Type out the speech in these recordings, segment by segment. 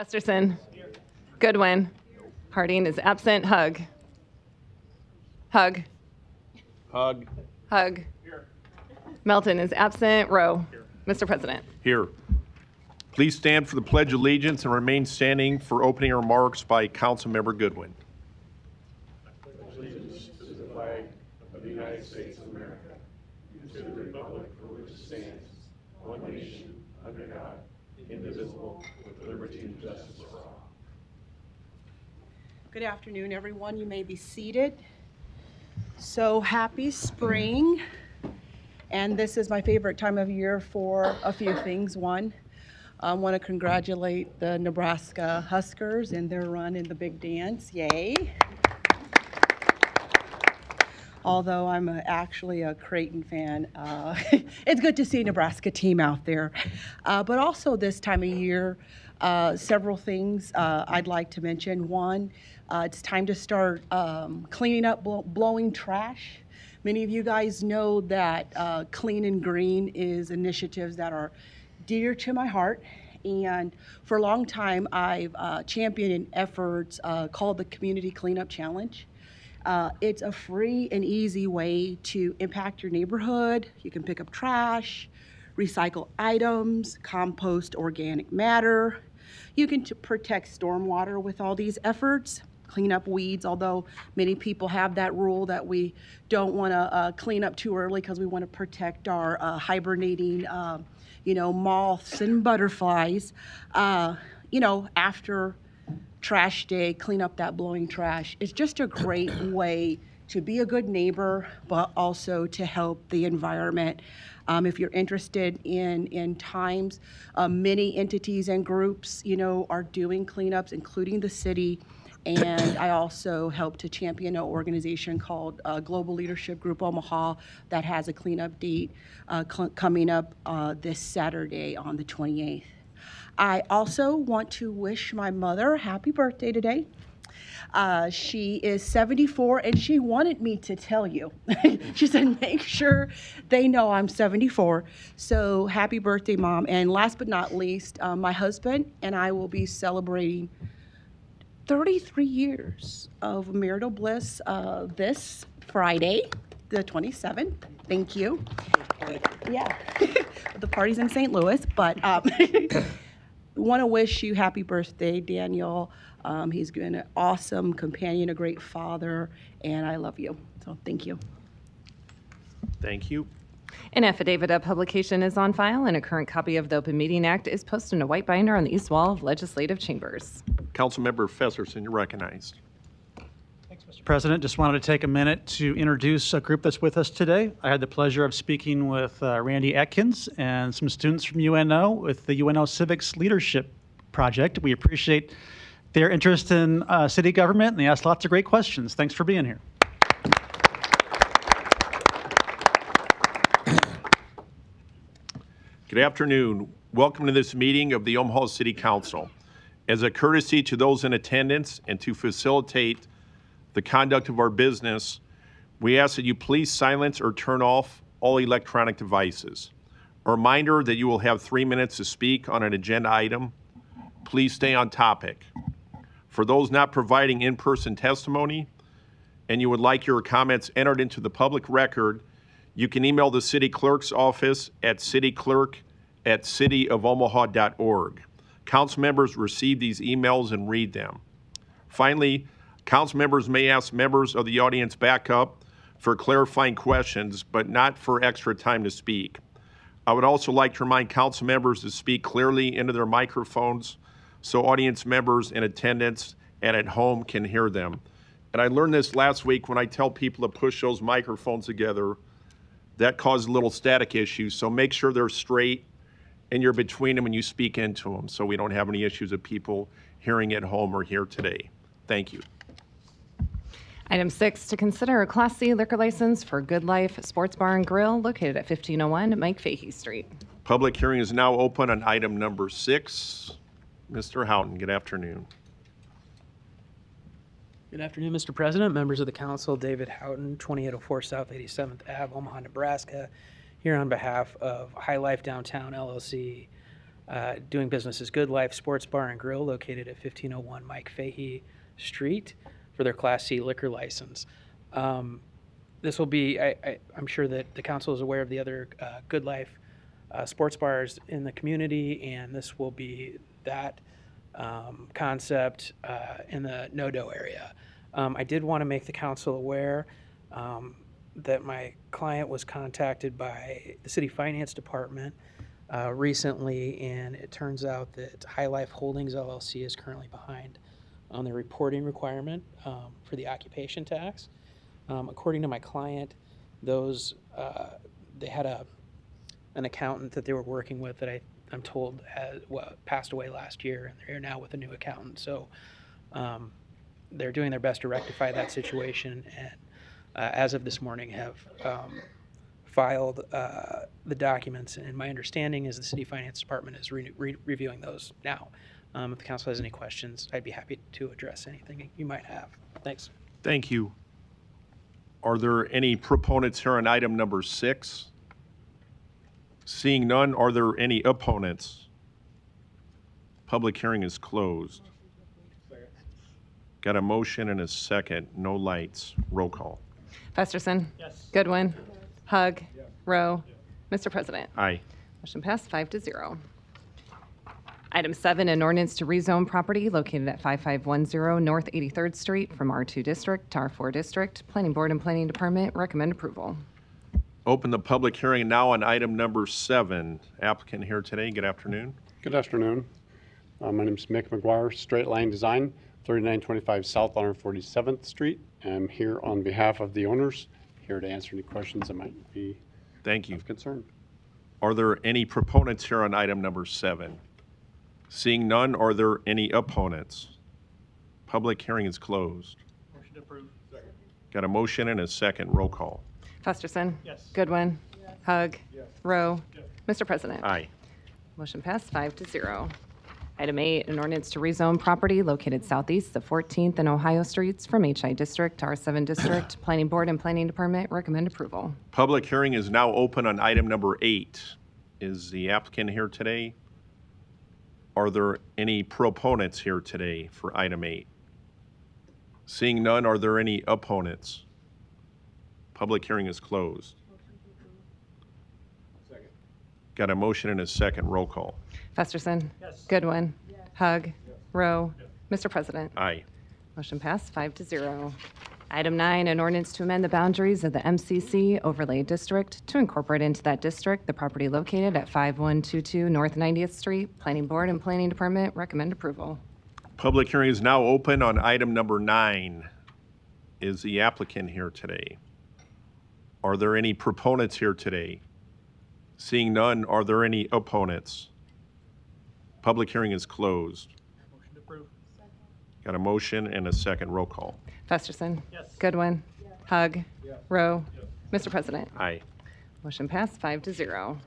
Festerson. Goodwin. Harding is absent. Hug. Hug. Hug. Hug. Here. Melton is absent. Rowe. Here. Mr. President. Here. Please stand for the Pledge of Allegiance and remain standing for opening remarks by Councilmember Goodwin. I pledge allegiance to the flag of the United States of America and to the republic for which it stands, one nation, under God, indivisible, with liberty and justice for all. Good afternoon, everyone. You may be seated. So happy spring. And this is my favorite time of year for a few things. One, I want to congratulate the Nebraska Huskers in their run in the big dance. Yay. Although I'm actually a Creighton fan, it's good to see a Nebraska team out there. But also this time of year, several things I'd like to mention. One, it's time to start cleaning up, blowing trash. Many of you guys know that Clean and Green is initiatives that are dear to my heart. And for a long time, I've championed efforts called the Community Cleanup Challenge. It's a free and easy way to impact your neighborhood. You can pick up trash, recycle items, compost organic matter. You can protect stormwater with all these efforts, clean up weeds, although many people have that rule that we don't want to clean up too early because we want to protect our hibernating moths and butterflies. After trash day, clean up that blowing trash. It's just a great way to be a good neighbor, but also to help the environment. If you're interested in times, many entities and groups, are doing cleanups, including the city. And I also help to champion an organization called Global Leadership Group Omaha that has a cleanup date coming up this Saturday on the 28th. I also want to wish my mother happy birthday today. She is 74, and she wanted me to tell you. She said, make sure they know I'm 74. So happy birthday, Mom. And last but not least, my husband and I will be celebrating 33 years of marital bliss this Friday, the 27th. Thank you. Yeah, the party's in St. Louis, but want to wish you happy birthday, Daniel. He's been an awesome companion, a great father, and I love you. So thank you. Thank you. An affidavit of publication is on file, and a current copy of the Open Meeting Act is posted in a white binder on the east wall of legislative chambers. Councilmember Festerson, you're recognized. Thanks, Mr. President. Just wanted to take a minute to introduce a group that's with us today. I had the pleasure of speaking with Randy Atkins and some students from UNO with the UNO Civics Leadership Project. We appreciate their interest in city government, and they asked lots of great questions. Thanks for being here. Good afternoon. Welcome to this meeting of the Omaha City Council. As a courtesy to those in attendance and to facilitate the conduct of our business, we ask that you please silence or turn off all electronic devices. A reminder that you will have 3 minutes to speak on an agenda item. Please stay on topic. For those not providing in-person testimony and you would like your comments entered into the public record, you can email the city clerk's office at cityclerk@cityofomaha.org. Council members receive these emails and read them. Finally, council members may ask members of the audience backup for clarifying questions, but not for extra time to speak. I would also like to remind council members to speak clearly into their microphones so audience members in attendance and at home can hear them. And I learned this last week when I tell people to push those microphones together. That causes a little static issue, so make sure they're straight and you're between them when you speak into them so we don't have any issues of people hearing at home or here today. Thank you. Item 6, to consider a Class C liquor license for Good Life Sports Bar and Grill located at 1501 Mike Fahey Street. Public hearing is now open on item number 6. Mr. Houghton, good afternoon. Good afternoon, Mr. President, members of the council. David Houghton, 2804 South 87th Ave, Omaha, Nebraska, here on behalf of High Life Downtown LLC. doing business as Good Life Sports Bar and Grill located at 1501 Mike Fahey Street for their Class C liquor license. This will be, I'm sure that the council is aware of the other Good Life sports bars in the community, and this will be that concept in the NoDo area. I did want to make the council aware that my client was contacted by the city finance department recently, and it turns out that High Life Holdings LLC is currently behind on the reporting requirement for the occupation tax. According to my client, those they had an accountant that they were working with that I'm told passed away last year, and they're now with a new accountant. So they're doing their best to rectify that situation, and as of this morning have filed the documents. And my understanding is the city finance department is reviewing those now. If the council has any questions, I'd be happy to address anything you might have. Thanks. Thank you. Are there any proponents here on item number 6? Seeing none, are there any opponents? Public hearing is closed. Got a motion and a second. No lights. Roll call. Festerson. Yes. Goodwin. Hug. Rowe. Mr. President. Aye. Motion passed 5-0. Item 7, an ordinance to rezone property located at 5510 North 83rd Street from R2 District to R4 District. Planning Board and Planning Department recommend approval. Open the public hearing now on item number 7. Applicant here today. Good afternoon. Good afternoon. My name is Mick McGuire, Straight Line Design, 3925 South 147th Street. I'm here on behalf of the owners, here to answer any questions that might be Thank you. of concern. Are there any proponents here on item number 7? Seeing none, are there any opponents? Public hearing is closed. Motion approved. Got a motion and a second. Roll call. Festerson. Yes. Goodwin. Hug. Rowe. Mr. President. Aye. Motion passed 5-0. Item 8, an ordinance to rezone property located southeast of 14th and Ohio Streets from HI District to R7 District. Planning Board and Planning Department recommend approval. Public hearing is now open on item number 8. Is the applicant here today? Are there any proponents here today for item 8? Seeing none, are there any opponents? Public hearing is closed. Second. Got a motion and a second. Roll call. Festerson. Yes. Goodwin. Hug. Rowe. Mr. President. Aye. Motion passed 5-0. Item 9, an ordinance to amend the boundaries of the MCC overlay district to incorporate into that district the property located at 5122 North 90th Street. Planning Board and Planning Department recommend approval. Public hearing is now open on item number 9. Is the applicant here today? Are there any proponents here today? Seeing none, are there any opponents? Public hearing is closed. Motion approved. Got a motion and a second. Roll call. Festerson. Yes. Goodwin. Hug. Rowe. Mr. President. Aye. Motion passed 5-0.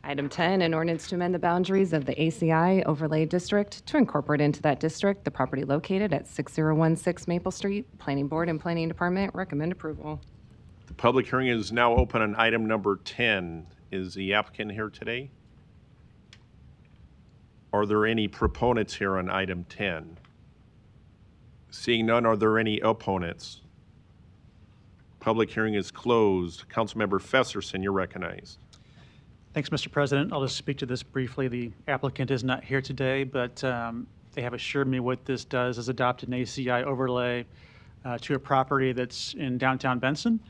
Item 10, an ordinance to amend the boundaries of the ACI overlay district to incorporate into that district the property located at 6016 Maple Street. Planning Board and Planning Department recommend approval. The public hearing is now open on item number 10. Is the applicant here today? Are there any proponents here on item 10? Seeing none, are there any opponents? Public hearing is closed. Councilmember Festerson, you're recognized. Thanks, Mr. President. I'll just speak to this briefly. The applicant is not here today, but they have assured me what this does is adopt an ACI overlay to a property that's in downtown Benson,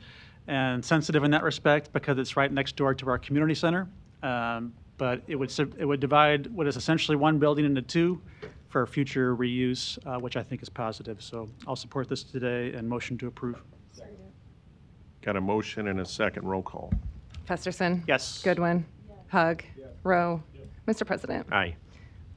and sensitive in that respect because it's right next door to our community center. But it would divide what is essentially one building into two for future reuse, which I think is positive. So I'll support this today and motion to approve. Got a motion and a second. Roll call. Festerson. Yes. Goodwin. Hug. Rowe. Mr. President. Aye.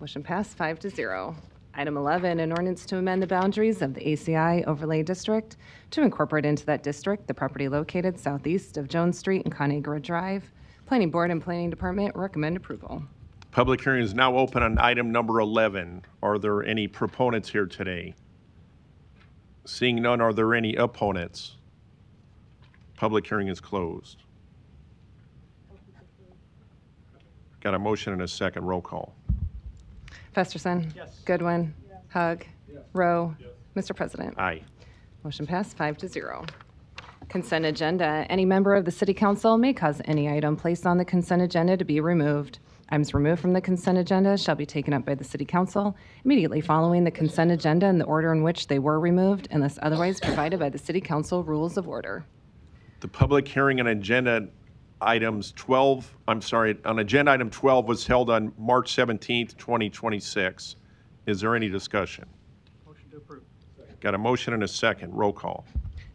Motion passed 5-0. Item 11, an ordinance to amend the boundaries of the ACI overlay district to incorporate into that district the property located southeast of Jones Street and Conagra Drive. Planning Board and Planning Department recommend approval. Public hearing is now open on item number 11. Are there any proponents here today? Seeing none, are there any opponents? Public hearing is closed. Got a motion and a second. Roll call. Festerson. Yes. Goodwin. Hug. Rowe. Mr. President. Aye. Motion passed 5-0. Consent agenda. Any member of the City Council may cause any item placed on the consent agenda to be removed. Items removed from the consent agenda shall be taken up by the City Council immediately following the consent agenda in the order in which they were removed, unless otherwise provided by the City Council Rules of Order. The public hearing on agenda items 12, on agenda item 12 was held on March 17th, 2026. Is there any discussion? Motion to approve. Got a motion and a second. Roll call.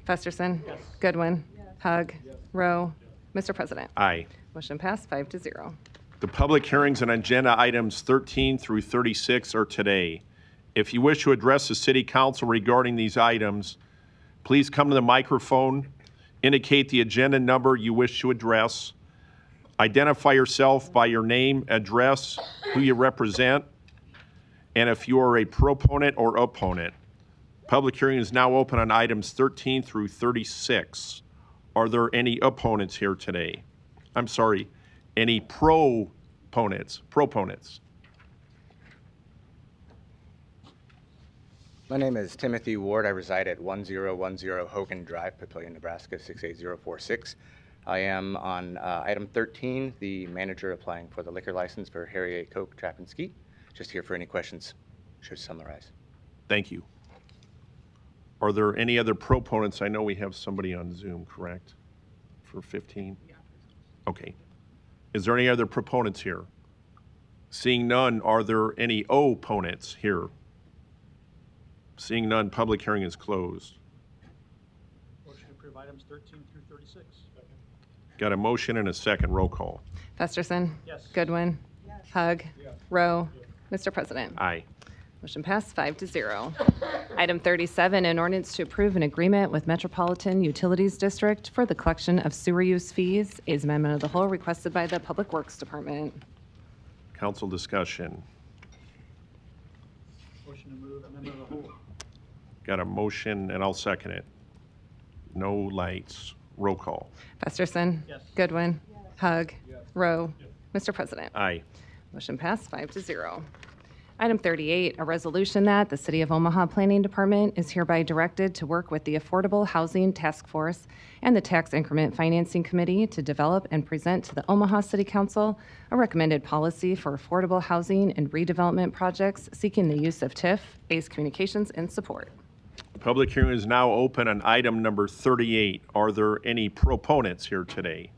Festerson. Goodwin. Hug. Rowe. Mr. President. Aye. Motion passed 5-0. The public hearings on agenda items 13 through 36 are today. If you wish to address the City Council regarding these items, please come to the microphone, indicate the agenda number you wish to address, identify yourself by your name, address, who you represent, and if you are a proponent or opponent. Public hearing is now open on items 13 through 36. Are there any opponents here today? I'm sorry, any proponents? My name is Timothy Ward. I reside at 1010 Hogan Drive, Papillion, Nebraska 68046. I am on item 13, the manager applying for the liquor license for Harry A. Coke Trap and Ski. Just here for any questions. Should summarize. Thank you. Are there any other proponents? I know we have somebody on Zoom, correct? For 15? Okay. Is there any other proponents here? Seeing none, are there any opponents here? Seeing none, public hearing is closed. Motion to approve items 13 through 36. Got a motion and a second. Roll call. Festerson. Yes. Goodwin. Hug. Rowe. Mr. President. Aye. Motion passed 5-0. Item 37, an ordinance to approve an agreement with Metropolitan Utilities District for the collection of sewer use fees. Is amendment of the whole requested by the Public Works Department. Council discussion. Motion to move amendment of the whole. Got a motion and I'll second it. No lights. Roll call. Festerson. Yes. Goodwin. Hug. Rowe. Mr. President. Aye. Motion passed 5-0. Item 38, a resolution that the City of Omaha Planning Department is hereby directed to work with the Affordable Housing Task Force and the Tax Increment Financing Committee to develop and present to the Omaha City Council a recommended policy for affordable housing and redevelopment projects seeking the use of TIF, ACE Communications, and support. Public hearing is now open on item number 38. Are there any proponents here today?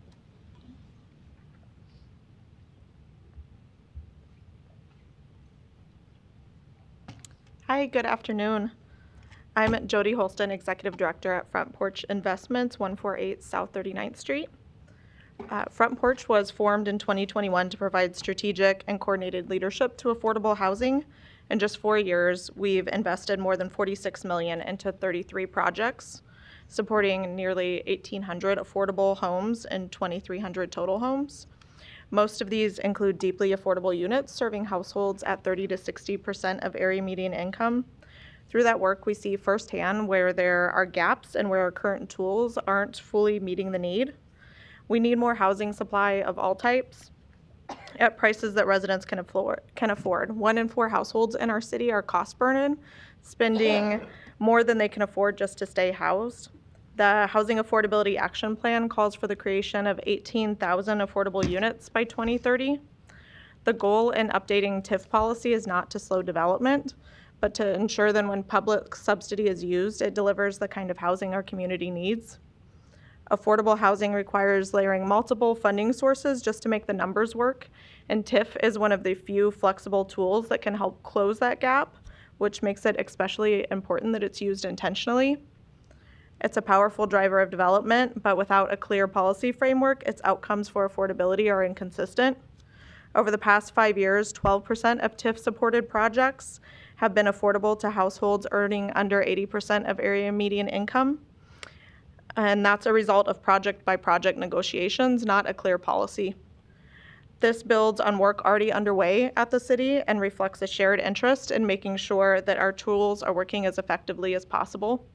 Hi, good afternoon. I'm Jody Holston, Executive Director at Front Porch Investments, 148 South 39th Street. Front Porch was formed in 2021 to provide strategic and coordinated leadership to affordable housing. In just 4 years, we've invested more than $46 million into 33 projects, supporting nearly 1,800 affordable homes and 2,300 total homes. Most of these include deeply affordable units serving households at 30 to 60% of area median income. Through that work, we see firsthand where there are gaps and where our current tools aren't fully meeting the need. We need more housing supply of all types at prices that residents can afford. 1 in 4 households in our city are cost burdened, spending more than they can afford just to stay housed. The Housing Affordability Action Plan calls for the creation of 18,000 affordable units by 2030. The goal in updating TIF policy is not to slow development, but to ensure that when public subsidy is used, it delivers the kind of housing our community needs. Affordable housing requires layering multiple funding sources just to make the numbers work, and TIF is one of the few flexible tools that can help close that gap, which makes it especially important that it's used intentionally. It's a powerful driver of development, but without a clear policy framework, its outcomes for affordability are inconsistent. Over the past 5 years, 12% of TIF-supported projects have been affordable to households earning under 80% of area median income. And that's a result of project-by-project negotiations, not a clear policy. This builds on work already underway at the city and reflects a shared interest in making sure that our tools are working as effectively as possible.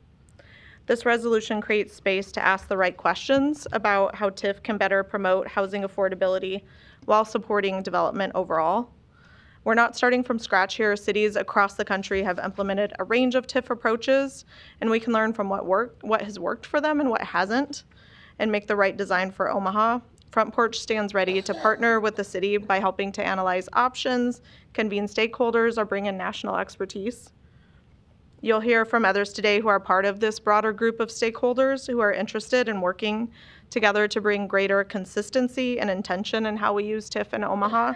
This resolution creates space to ask the right questions about how TIF can better promote housing affordability while supporting development overall. We're not starting from scratch here. Cities across the country have implemented a range of TIF approaches, and we can learn from what has worked for them and what hasn't, and make the right design for Omaha. Front Porch stands ready to partner with the city by helping to analyze options, convene stakeholders, or bring in national expertise. You'll hear from others today who are part of this broader group of stakeholders who are interested in working together to bring greater consistency and intention in how we use TIF in Omaha.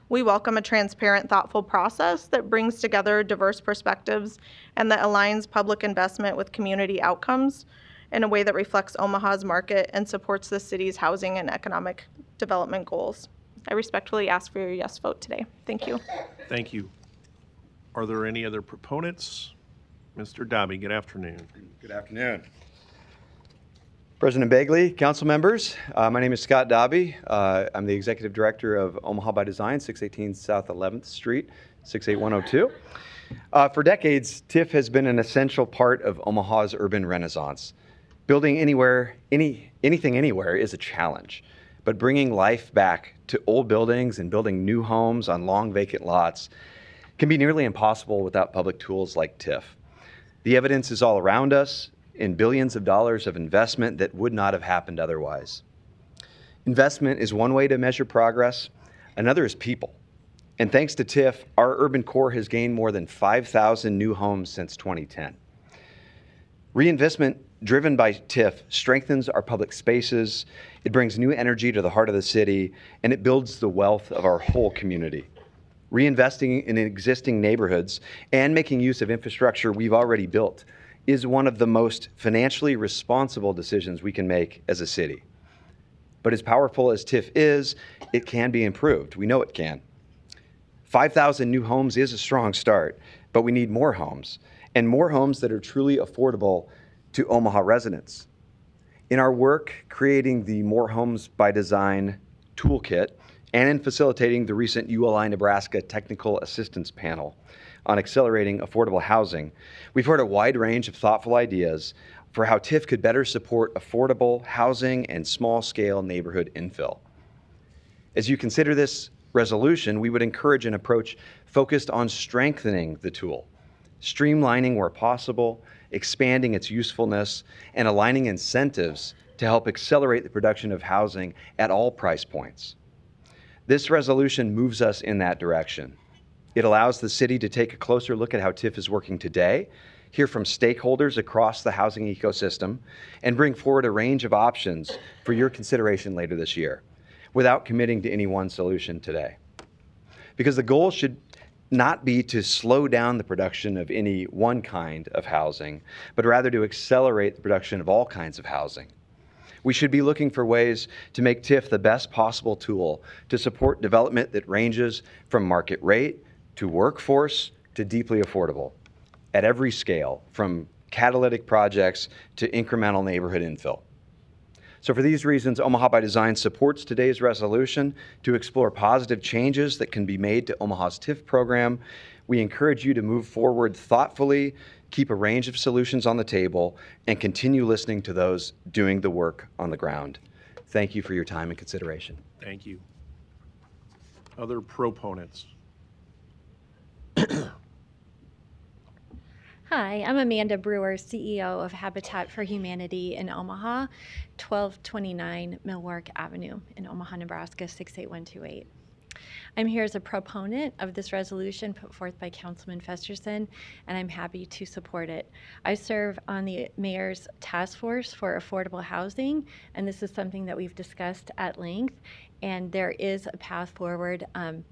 We welcome a transparent, thoughtful process that brings together diverse perspectives and that aligns public investment with community outcomes in a way that reflects Omaha's market and supports the city's housing and economic development goals. I respectfully ask for your yes vote today. Thank you. Thank you. Are there any other proponents? Mr. Dobby, good afternoon. Good afternoon. President Bagley, council members, my name is Scott Dobby. I'm the Executive Director of Omaha by Design, 618 South 11th Street, 68102. For decades, TIF has been an essential part of Omaha's urban renaissance. Building anything anywhere is a challenge, but bringing life back to old buildings and building new homes on long vacant lots can be nearly impossible without public tools like TIF. The evidence is all around us in billions of dollars of investment that would not have happened otherwise. Investment is one way to measure progress. Another is people. And thanks to TIF, our urban core has gained more than 5,000 new homes since 2010. Reinvestment driven by TIF strengthens our public spaces, it brings new energy to the heart of the city, and it builds the wealth of our whole community. Reinvesting in existing neighborhoods and making use of infrastructure we've already built is one of the most financially responsible decisions we can make as a city. But as powerful as TIF is, it can be improved. We know it can. 5,000 new homes is a strong start, but we need more homes, and more homes that are truly affordable to Omaha residents. In our work creating the More Homes by Design toolkit and in facilitating the recent ULI Nebraska Technical Assistance Panel on accelerating affordable housing, we've heard a wide range of thoughtful ideas for how TIF could better support affordable housing and small-scale neighborhood infill. As you consider this resolution, we would encourage an approach focused on strengthening the tool, streamlining where possible, expanding its usefulness, and aligning incentives to help accelerate the production of housing at all price points. This resolution moves us in that direction. It allows the city to take a closer look at how TIF is working today, hear from stakeholders across the housing ecosystem, and bring forward a range of options for your consideration later this year, without committing to any one solution today. Because the goal should not be to slow down the production of any one kind of housing, but rather to accelerate the production of all kinds of housing. We should be looking for ways to make TIF the best possible tool to support development that ranges from market rate to workforce to deeply affordable at every scale, from catalytic projects to incremental neighborhood infill. So for these reasons, Omaha by Design supports today's resolution to explore positive changes that can be made to Omaha's TIF program. We encourage you to move forward thoughtfully, keep a range of solutions on the table, and continue listening to those doing the work on the ground. Thank you for your time and consideration. Thank you. Other proponents? Hi, I'm Amanda Brewer, CEO of Habitat for Humanity in Omaha, 1229 Millwork Avenue in Omaha, Nebraska, 68128. I'm here as a proponent of this resolution put forth by Councilman Festerson, and I'm happy to support it. I serve on the Mayor's Task Force for Affordable Housing, and this is something that we've discussed at length, and there is a path forward,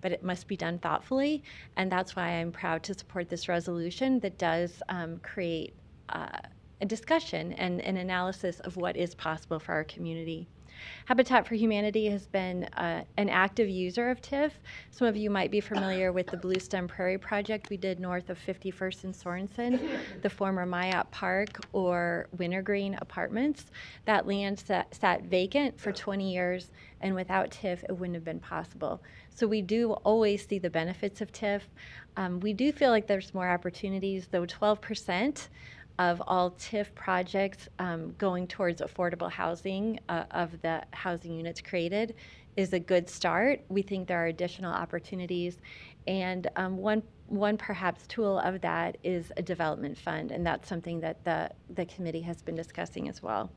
but it must be done thoughtfully, and that's why I'm proud to support this resolution that does create a discussion and an analysis of what is possible for our community. Habitat for Humanity has been an active user of TIF. Some of you might be familiar with the Bluestem Prairie project we did north of 51st and Sorensen, the former Myatt Park or Wintergreen apartments. That land sat vacant for 20 years, and without TIF, it wouldn't have been possible. So we do always see the benefits of TIF. We do feel like there's more opportunities, though 12% of all TIF projects going towards affordable housing of the housing units created is a good start. We think there are additional opportunities, and one perhaps tool of that is a development fund, and that's something that the committee has been discussing as well.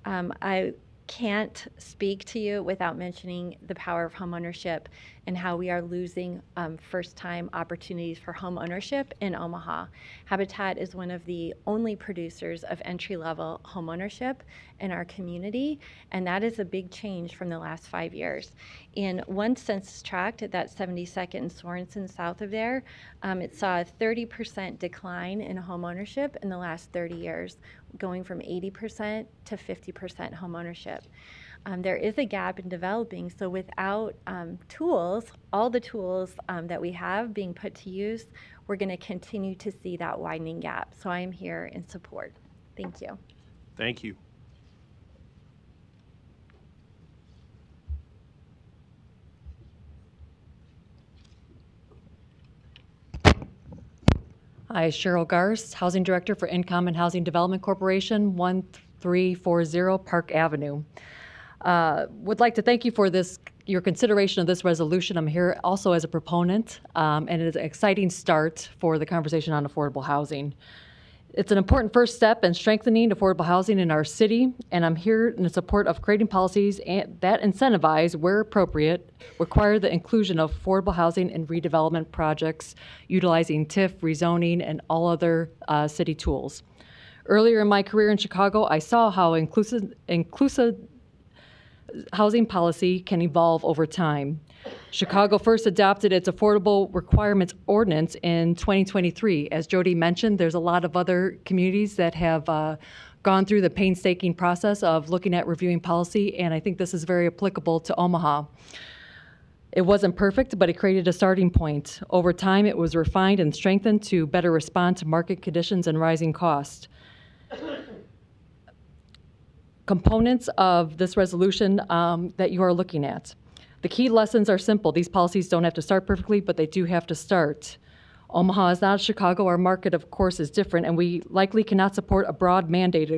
I can't speak to you without mentioning the power of homeownership and how we are losing first-time opportunities for home ownership in Omaha. Habitat is one of the only producers of entry-level home ownership in our community, and that is a big change from the last 5 years. In one census tract at that 72nd and Sorensen south of there, it saw a 30% decline in home ownership in the last 30 years, going from 80% to 50% home ownership. There is a gap in developing, so without tools, all the tools that we have being put to use, we're going to continue to see that widening gap. So I am here in support. Thank you. Thank you. Hi, Cheryl Garst, Housing Director for Income and Housing Development Corporation, 1340 Park Avenue. Would like to thank you for your consideration of this resolution. I'm here also as a proponent, and it is an exciting start for the conversation on affordable housing. It's an important first step in strengthening affordable housing in our city, and I'm here in support of creating policies that incentivize, where appropriate, require the inclusion of affordable housing in redevelopment projects utilizing TIF, rezoning, and all other city tools. Earlier in my career in Chicago, I saw how inclusive housing policy can evolve over time. Chicago first adopted its Affordable Requirements Ordinance in 2023. As Jody mentioned, there's a lot of other communities that have gone through the painstaking process of looking at reviewing policy, and I think this is very applicable to Omaha. It wasn't perfect, but it created a starting point. Over time, it was refined and strengthened to better respond to market conditions and rising costs. Components of this resolution that you are looking at. The key lessons are simple. These policies don't have to start perfectly, but they do have to start. Omaha is not Chicago. Our market, of course, is different, and we likely cannot support a broad mandate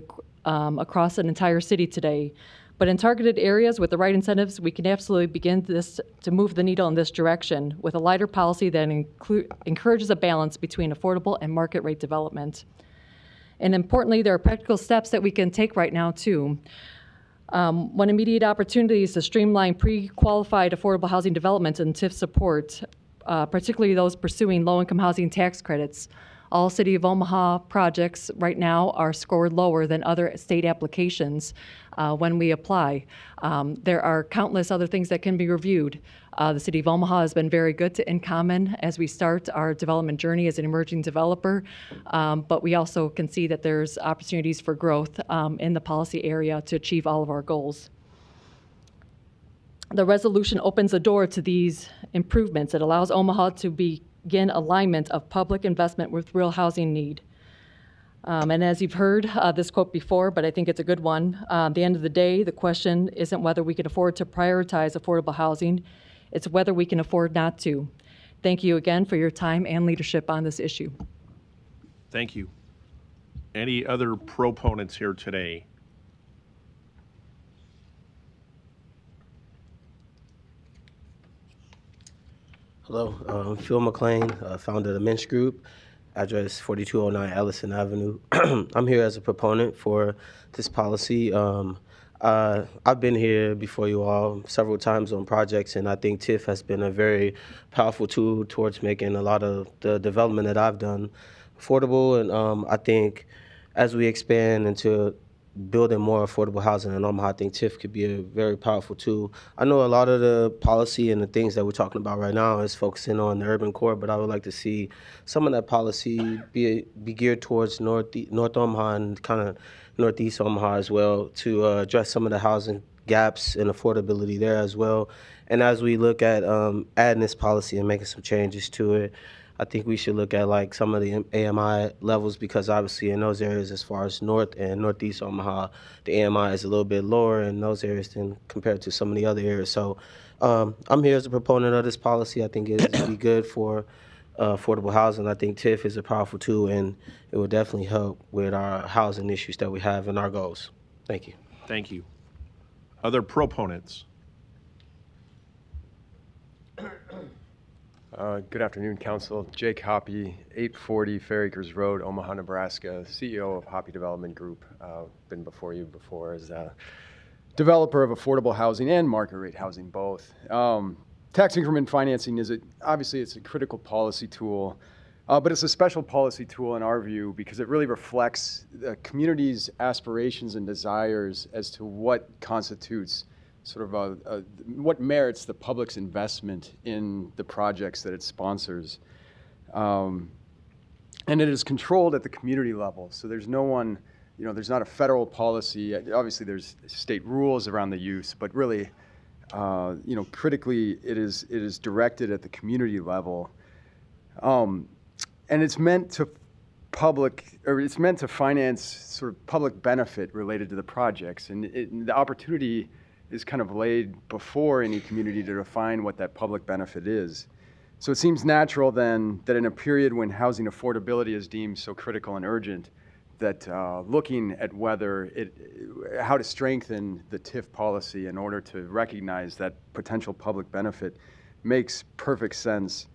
across an entire city today. But in targeted areas with the right incentives, we can absolutely begin to move the needle in this direction with a lighter policy that encourages a balance between affordable and market rate development. And importantly, there are practical steps that we can take right now, too. One immediate opportunity is to streamline pre-qualified affordable housing development and TIF support, particularly those pursuing low-income housing tax credits. All City of Omaha projects right now are scored lower than other state applications when we apply. There are countless other things that can be reviewed. The City of Omaha has been very good to InCommon as we start our development journey as an emerging developer, but we also can see that there's opportunities for growth in the policy area to achieve all of our goals. The resolution opens the door to these improvements. It allows Omaha to begin alignment of public investment with real housing need. And as you've heard this quote before, but I think it's a good one, at the end of the day, the question isn't whether we can afford to prioritize affordable housing, it's whether we can afford not to. Thank you again for your time and leadership on this issue. Thank you. Any other proponents here today? Hello, I'm Phil McLean, founder of the Mensch Group, address 4209 Allison Avenue. I'm here as a proponent for this policy. I've been here before you all several times on projects, and I think TIF has been a very powerful tool towards making a lot of the development that I've done affordable. And I think as we expand into building more affordable housing in Omaha, I think TIF could be a very powerful tool. I know a lot of the policy and the things that we're talking about right now is focusing on the urban core, but I would like to see some of that policy be geared towards North Omaha and kind of Northeast Omaha as well, to address some of the housing gaps and affordability there as well. And as we look at adding this policy and making some changes to it, I think we should look at like some of the AMI levels, because obviously in those areas, as far as North and Northeast Omaha, the AMI is a little bit lower in those areas than compared to some of the other areas. So I'm here as a proponent of this policy. I think it would be good for affordable housing. I think TIF is a powerful tool, and it will definitely help with our housing issues that we have and our goals. Thank you. Thank you. Other proponents? Good afternoon, Council. Jake Hoppy, 840 Fair Acres Road, Omaha, Nebraska, CEO of Hoppy Development Group. Been before you before as a developer of affordable housing and market rate housing, both. Tax increment financing obviously it's a critical policy tool, but it's a special policy tool in our view because it really reflects the community's aspirations and desires as to what constitutes sort of what merits the public's investment in the projects that it sponsors. And it is controlled at the community level. So there's no one, there's not a federal policy. Obviously there's state rules around the use, but really, critically it is directed at the community level. And it's meant to finance sort of public benefit related to the projects. And the opportunity is kind of laid before any community to define what that public benefit is. So it seems natural then that in a period when housing affordability is deemed so critical and urgent, that looking at how to strengthen the TIF policy in order to recognize that potential public benefit makes perfect sense,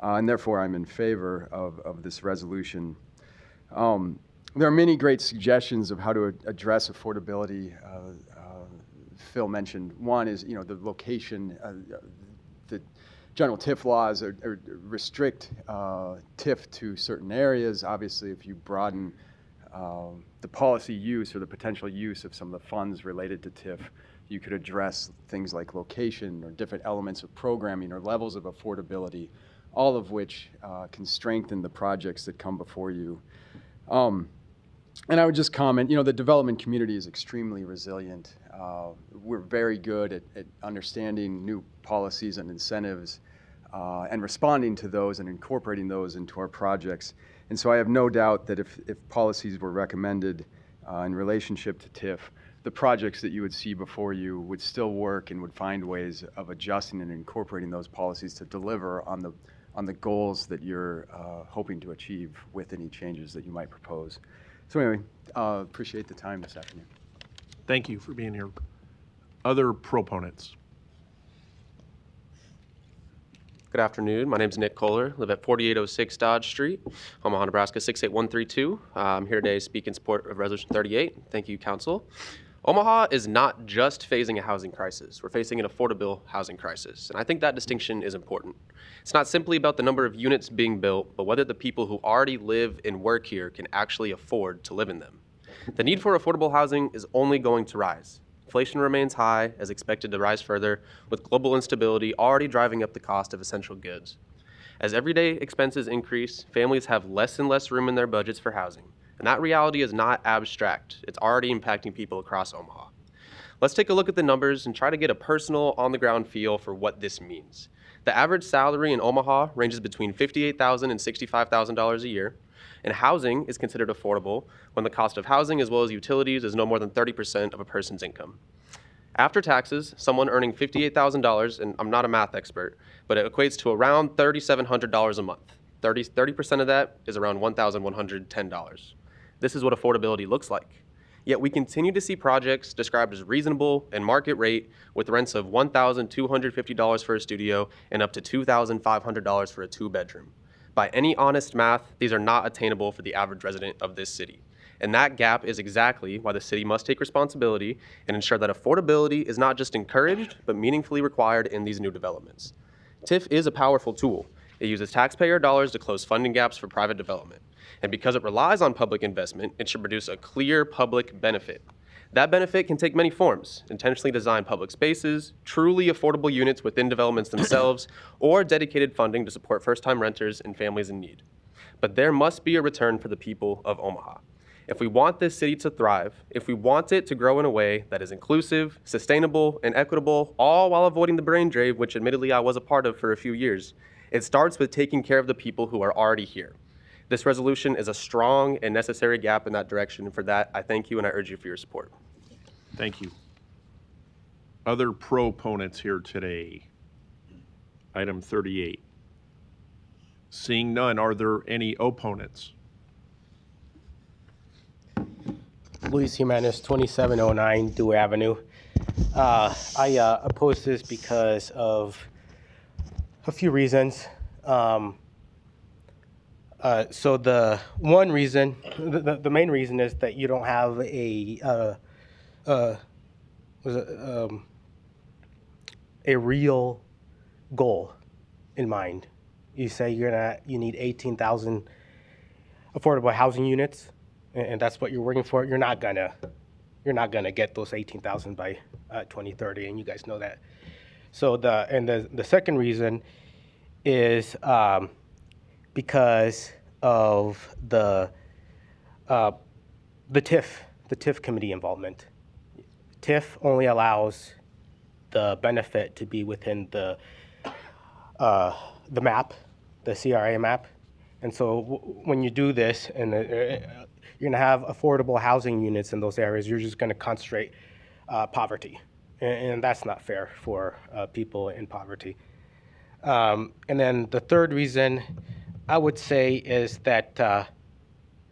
and therefore I'm in favor of this resolution. There are many great suggestions of how to address affordability. Phil mentioned one is, the location. The general TIF laws restrict TIF to certain areas. Obviously, if you broaden the policy use or the potential use of some of the funds related to TIF, you could address things like location or different elements of programming or levels of affordability, all of which can strengthen the projects that come before you. And I would just comment, the development community is extremely resilient. We're very good at understanding new policies and incentives and responding to those and incorporating those into our projects. And so I have no doubt that if policies were recommended in relationship to TIF, the projects that you would see before you would still work and would find ways of adjusting and incorporating those policies to deliver on the goals that you're hoping to achieve with any changes that you might propose. So anyway, appreciate the time this afternoon. Thank you for being here. Other proponents? Good afternoon. My name is Nick Kohler. Live at 4806 Dodge Street, Omaha, Nebraska 68132. I'm here today to speak in support of Resolution 38. Thank you, Council. Omaha is not just facing a housing crisis. We're facing an affordable housing crisis, and I think that distinction is important. It's not simply about the number of units being built, but whether the people who already live and work here can actually afford to live in them. The need for affordable housing is only going to rise. Inflation remains high, as expected to rise further, with global instability already driving up the cost of essential goods. As everyday expenses increase, families have less and less room in their budgets for housing. And that reality is not abstract. It's already impacting people across Omaha. Let's take a look at the numbers and try to get a personal, on-the-ground feel for what this means. The average salary in Omaha ranges between $58,000 and $65,000 a year, and housing is considered affordable when the cost of housing as well as utilities is no more than 30% of a person's income. After taxes, someone earning $58,000, and I'm not a math expert, but it equates to around $3,700 a month. 30% of that is around $1,110. This is what affordability looks like. Yet we continue to see projects described as reasonable and market rate with rents of $1,250 for a studio and up to $2,500 for a two-bedroom. By any honest math, these are not attainable for the average resident of this city. And that gap is exactly why the city must take responsibility and ensure that affordability is not just encouraged, but meaningfully required in these new developments. TIF is a powerful tool. It uses taxpayer dollars to close funding gaps for private development. And because it relies on public investment, it should produce a clear public benefit. That benefit can take many forms: intentionally designed public spaces, truly affordable units within developments themselves, or dedicated funding to support first-time renters and families in need. But there must be a return for the people of Omaha. If we want this city to thrive, if we want it to grow in a way that is inclusive, sustainable, and equitable, all while avoiding the brain drain, which admittedly I was a part of for a few years, it starts with taking care of the people who are already here. This resolution is a strong and necessary gap in that direction, and for that, I thank you and I urge you for your support. Thank you. Other proponents here today? Item 38. Seeing none, are there any opponents? Luis Jimenez, 2709 Dewey Avenue. I oppose this because of a few reasons. So the one reason, the main reason is that you don't have a real goal in mind. You say you need 18,000 affordable housing units, and that's what you're working for. You're not gonna get those 18,000 by 2030, and you guys know that. So the second reason is because of the TIF committee involvement. TIF only allows the benefit to be within the map, the CRA map, and so when you do this, and you're going to have affordable housing units in those areas, you're just going to concentrate poverty, and that's not fair for people in poverty. And then the third reason I would say is that,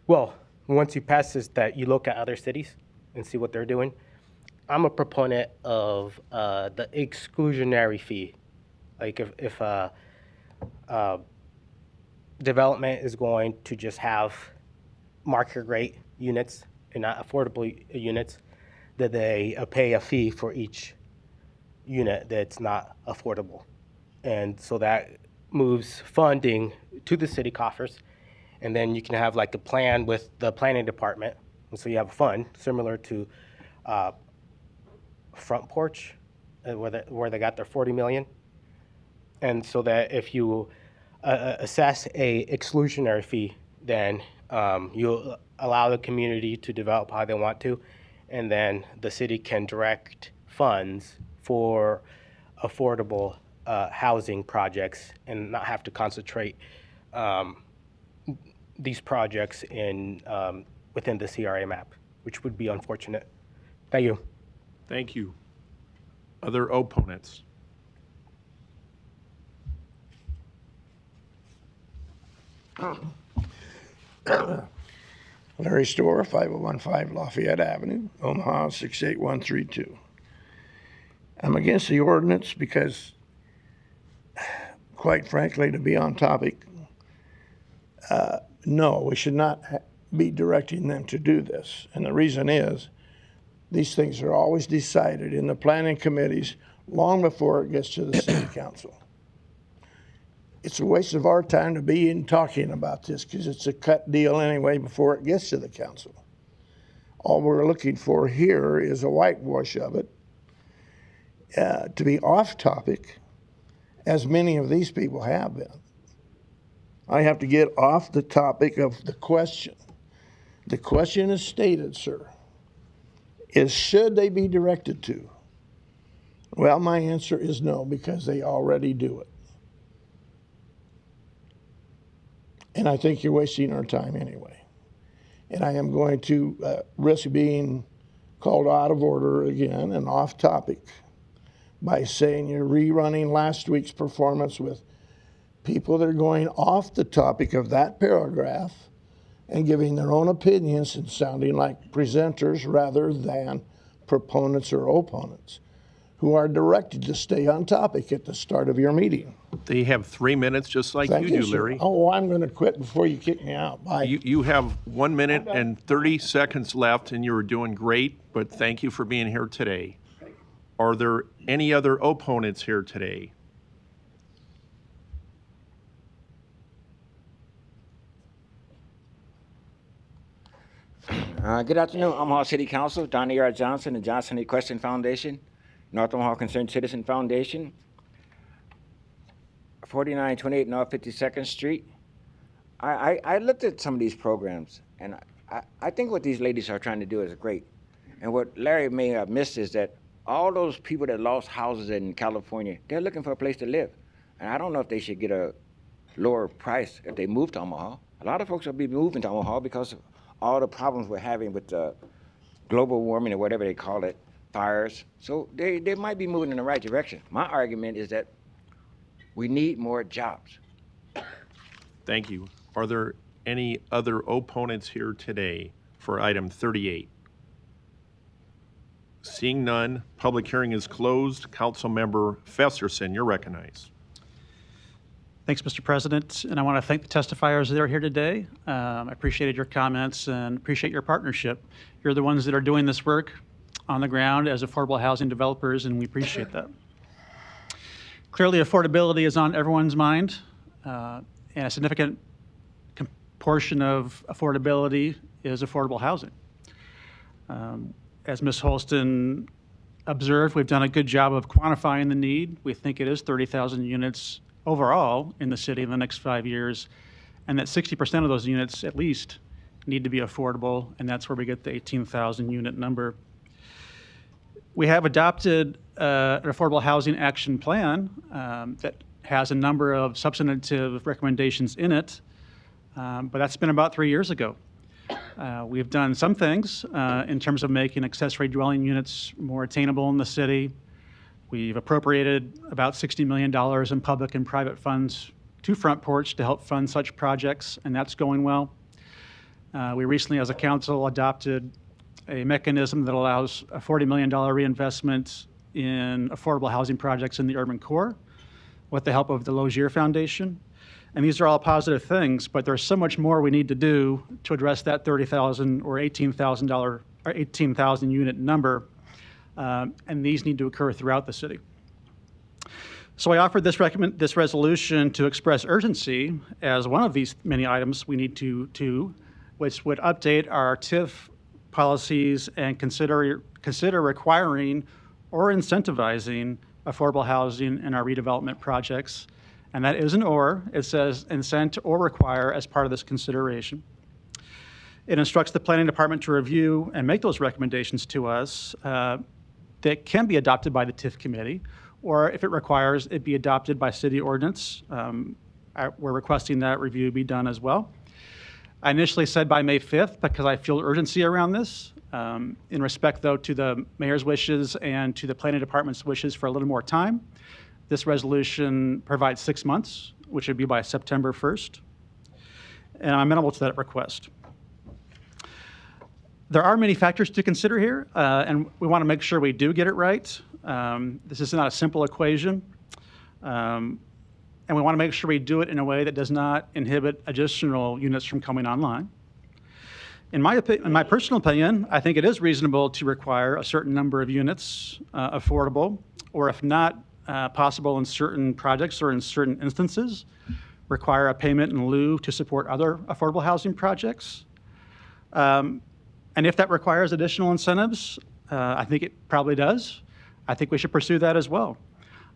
well, once you pass this, that you look at other cities and see what they're doing. I'm a proponent of the exclusionary fee. Like if development is going to just have market rate units and not affordable units, that they pay a fee for each unit that's not affordable. And so that moves funding to the city coffers, and then you can have like a plan with the planning department, and so you have a fund similar to Front Porch, where they got their 40 million, and so that if you assess a exclusionary fee, then you allow the community to develop how they want to, and then the city can direct funds for affordable housing projects and not have to concentrate these projects in within the CRA map, which would be unfortunate. Thank you. Thank you. Other opponents? Larry Storr, 5015 Lafayette Avenue, Omaha 68132. I'm against the ordinance because, quite frankly, to be on topic, no, we should not be directing them to do this. And the reason is, these things are always decided in the planning committees long before it gets to the city council. It's a waste of our time to be in talking about this because it's a cut deal anyway before it gets to the council. All we're looking for here is a whitewash of it to be off topic, as many of these people have been. I have to get off the topic of the question. The question is stated, sir, is should they be directed to? Well, my answer is no, because they already do it. And I think you're wasting our time anyway. And I am going to risk being called out of order again and off topic by saying you're rerunning last week's performance with people that are going off the topic of that paragraph and giving their own opinions and sounding like presenters rather than proponents or opponents who are directed to stay on topic at the start of your meeting. They have 3 minutes, just like Thank you do, sir. Larry. Oh, I'm going to quit before you kick me out. Bye. You have 1 minute and 30 seconds left, and you were doing great, but thank you for being here today. Are there any other opponents here today? Good afternoon, Omaha City Council, Donnie R. Johnson, the Johnson Equestrian Foundation, North Omaha Concerned Citizen Foundation, 4928 North 52nd Street. I looked at some of these programs, and I think what these ladies are trying to do is great. And what Larry may have missed is that all those people that lost houses in California, they're looking for a place to live. And I don't know if they should get a lower price if they move to Omaha. A lot of folks will be moving to Omaha because of all the problems we're having with global warming or whatever they call it, fires. So they might be moving in the right direction. My argument is that we need more jobs. Thank you. Are there any other opponents here today for item 38? Seeing none, public hearing is closed. Councilmember Festerson, you're recognized. Thanks, Mr. President, and I want to thank the testifiers that are here today. I appreciated your comments and appreciate your partnership. You're the ones that are doing this work on the ground as affordable housing developers, and we appreciate that. Clearly, affordability is on everyone's mind, and a significant portion of affordability is affordable housing. As Ms. Holston observed, we've done a good job of quantifying the need. We think it is 30,000 units overall in the city in the next 5 years, and that 60% of those units at least need to be affordable, and that's where we get the 18,000 unit number. We have adopted an affordable housing action plan that has a number of substantive recommendations in it, but that's been about 3 years ago. We've done some things in terms of making accessory dwelling units more attainable in the city. We've appropriated about $60 million in public and private funds to Front Porch to help fund such projects, and that's going well. We recently, as a council, adopted a mechanism that allows a $40 million reinvestment in affordable housing projects in the urban core with the help of the Logier Foundation. And these are all positive things, but there's so much more we need to do to address that 30,000 or $18,000 unit number, and these need to occur throughout the city. So I offered this resolution to express urgency as one of these many items we need to which would update our TIF policies and consider requiring or incentivizing affordable housing in our redevelopment projects. And that is an or. It says incent or require as part of this consideration. It instructs the planning department to review and make those recommendations to us that can be adopted by the TIF committee, or if it requires, it be adopted by city ordinance. We're requesting that review be done as well. I initially said by May 5th because I feel urgency around this. In respect, though, to the mayor's wishes and to the planning department's wishes for a little more time, this resolution provides 6 months, which would be by September 1st, and I'm amenable to that request. There are many factors to consider here, and we want to make sure we do get it right. This is not a simple equation, and we want to make sure we do it in a way that does not inhibit additional units from coming online. In my personal opinion, I think it is reasonable to require a certain number of units affordable, or if not possible in certain projects or in certain instances, require a payment in lieu to support other affordable housing projects. And if that requires additional incentives, I think it probably does. I think we should pursue that as well.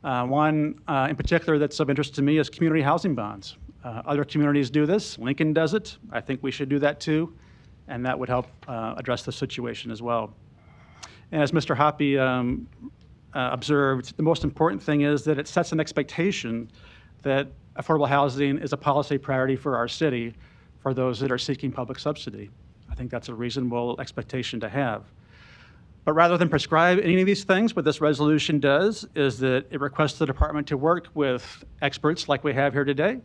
One in particular that's of interest to me is community housing bonds. Other communities do this. Lincoln does it. I think we should do that too, and that would help address the situation as well. And as Mr. Hoppe observed, the most important thing is that it sets an expectation that affordable housing is a policy priority for our city for those that are seeking public subsidy. I think that's a reasonable expectation to have. But rather than prescribe any of these things, what this resolution does is that it requests the department to work with experts like we have here today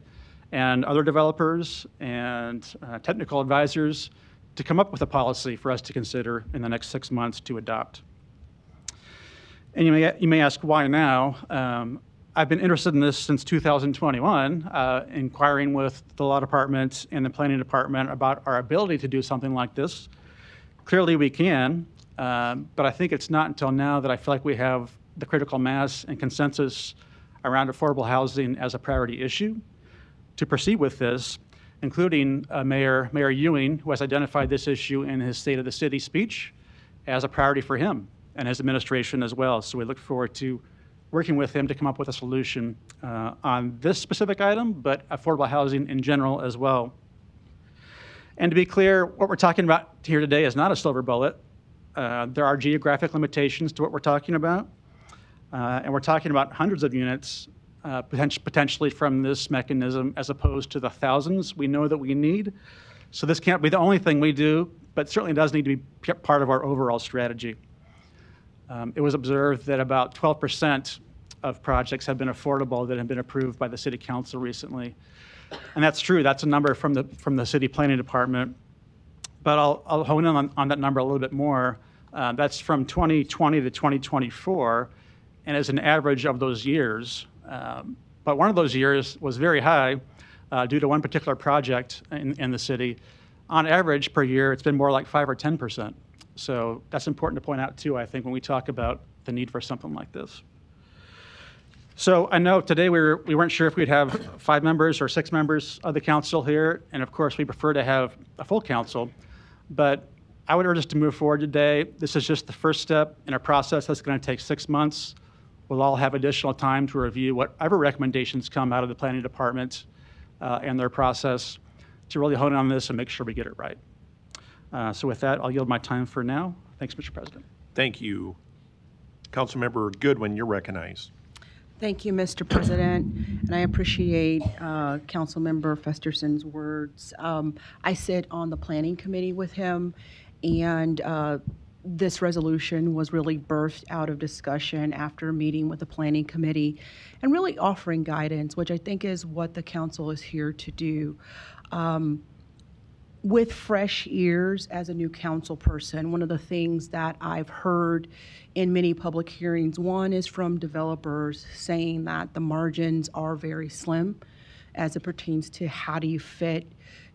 and other developers and technical advisors to come up with a policy for us to consider in the next 6 months to adopt. And you may ask, why now? I've been interested in this since 2021, inquiring with the law department and the planning department about our ability to do something like this. Clearly we can, but I think it's not until now that I feel like we have the critical mass and consensus around affordable housing as a priority issue to proceed with this, including Mayor Ewing, who has identified this issue in his State of the City speech as a priority for him and his administration as well. So we look forward to working with him to come up with a solution on this specific item, but affordable housing in general as well. And to be clear, what we're talking about here today is not a silver bullet. There are geographic limitations to what we're talking about, and we're talking about hundreds of units potentially from this mechanism as opposed to the thousands we know that we need. So this can't be the only thing we do, but certainly does need to be part of our overall strategy. It was observed that about 12% of projects have been affordable that have been approved by the City Council recently. And that's true. That's a number from the City Planning Department. But I'll hone in on that number a little bit more. That's from 2020 to 2024. And as an average of those years, but one of those years was very high due to one particular project in the city. On average per year, it's been more like 5 or 10%. So that's important to point out too, I think, when we talk about the need for something like this. So I know today we weren't sure if we'd have 5 members or 6 members of the council here, and of course we prefer to have a full council, but I would urge us to move forward today. This is just the first step in a process that's going to take 6 months. We'll all have additional time to review whatever recommendations come out of the planning department and their process to really hone in on this and make sure we get it right. So with that, I'll yield my time for now. Thanks, Mr. President. Thank you. Councilmember Goodwin, you're recognized. Thank you, Mr. President, and I appreciate Councilmember Festerson's words. I sit on the Planning Committee with him, and this resolution was really birthed out of discussion after meeting with the Planning Committee and really offering guidance, which I think is what the council is here to do. With fresh ears as a new council person, one of the things that I've heard in many public hearings, one is from developers saying that the margins are very slim as it pertains to how do you fit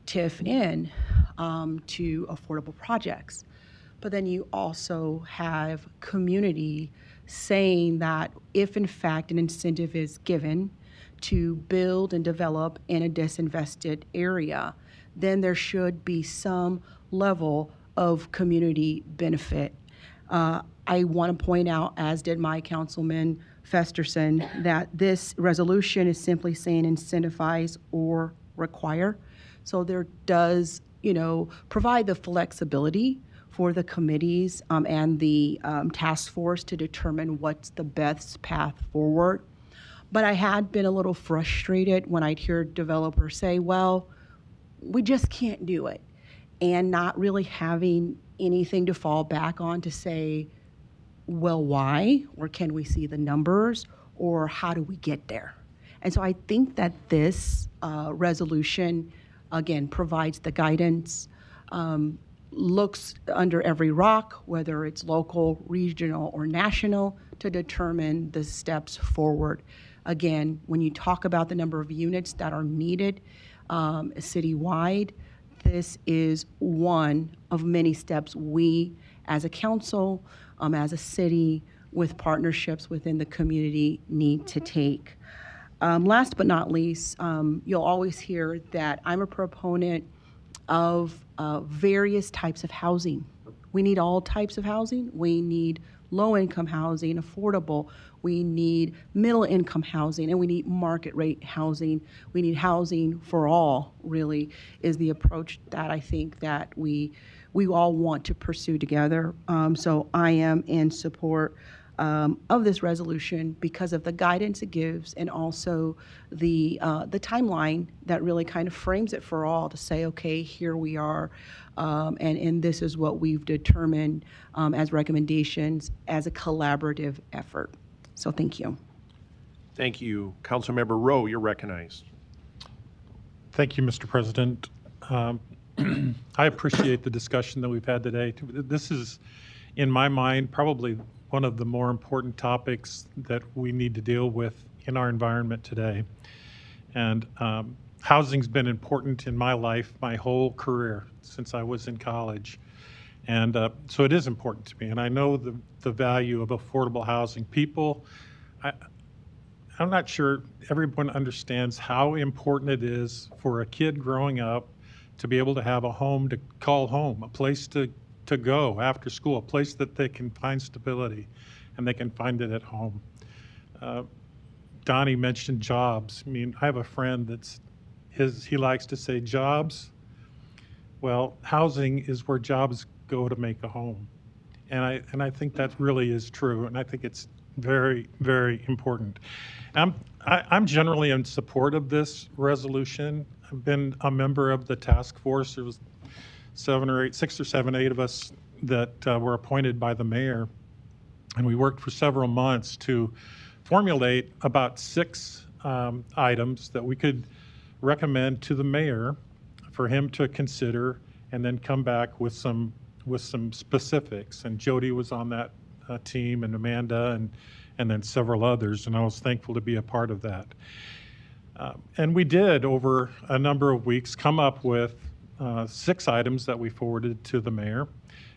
TIF in to affordable projects. But then you also have community saying that if in fact an incentive is given to build and develop in a disinvested area, then there should be some level of community benefit. I want to point out, as did my Councilman Festerson, that this resolution is simply saying incentivize or require. So there does, provide the flexibility for the committees and the task force to determine what's the best path forward. But I had been a little frustrated when I'd hear developers say, well, we just can't do it, and not really having anything to fall back on to say, well, why? Or can we see the numbers? Or how do we get there? And so I think that this resolution, again, provides the guidance, looks under every rock, whether it's local, regional, or national, to determine the steps forward. Again, when you talk about the number of units that are needed citywide, this is one of many steps we as a council, as a city, with partnerships within the community need to take. Last but not least, you'll always hear that I'm a proponent of various types of housing. We need all types of housing. We need low-income housing, affordable. We need middle-income housing, and we need market rate housing. We need housing for all, really, is the approach that I think that we all want to pursue together. So I am in support of this resolution because of the guidance it gives, and also the timeline that really kind of frames it for all to say, okay, here we are, and this is what we've determined as recommendations as a collaborative effort. So thank you. Thank you. Councilmember Rowe, you're recognized. Thank you, Mr. President. I appreciate the discussion that we've had today. This is, in my mind, probably one of the more important topics that we need to deal with in our environment today. And housing's been important in my life, my whole career, since I was in college. And so it is important to me. And I know the value of affordable housing. People, I'm not sure everyone understands how important it is for a kid growing up to be able to have a home to call home, a place to go after school, a place that they can find stability, and they can find it at home. Donnie mentioned jobs. I mean, I have a friend he likes to say jobs. Well, housing is where jobs go to make a home. And I think that really is true, and I think it's very, very important. I'm generally in support of this resolution. I've been a member of the task force. There was 6 or 7, 8 of us that were appointed by the mayor, and we worked for several months to formulate about 6 items that we could recommend to the mayor for him to consider, and then come back with some specifics. And Jody was on that team, and Amanda, and then several others, and I was thankful to be a part of that. And we did, over a number of weeks, come up with 6 items that we forwarded to the mayor.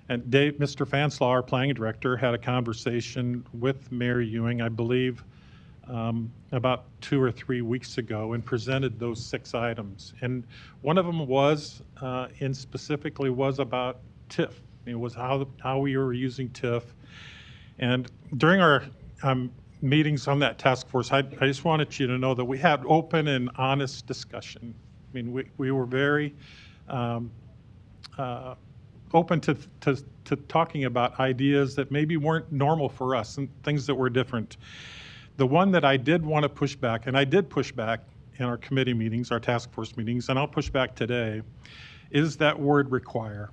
And Mr. Fanslaw, our planning director, had a conversation with Mayor Ewing, I believe, about 2 or 3 weeks ago, and presented those 6 items. And one of them was, specifically was about TIF. It was how we were using TIF. And during our meetings on that task force, I just wanted you to know that we had open and honest discussion. I mean, we were very open to talking about ideas that maybe weren't normal for us and things that were different. The one that I did want to push back, and I did push back in our committee meetings, our task force meetings, and I'll push back today, is that word require.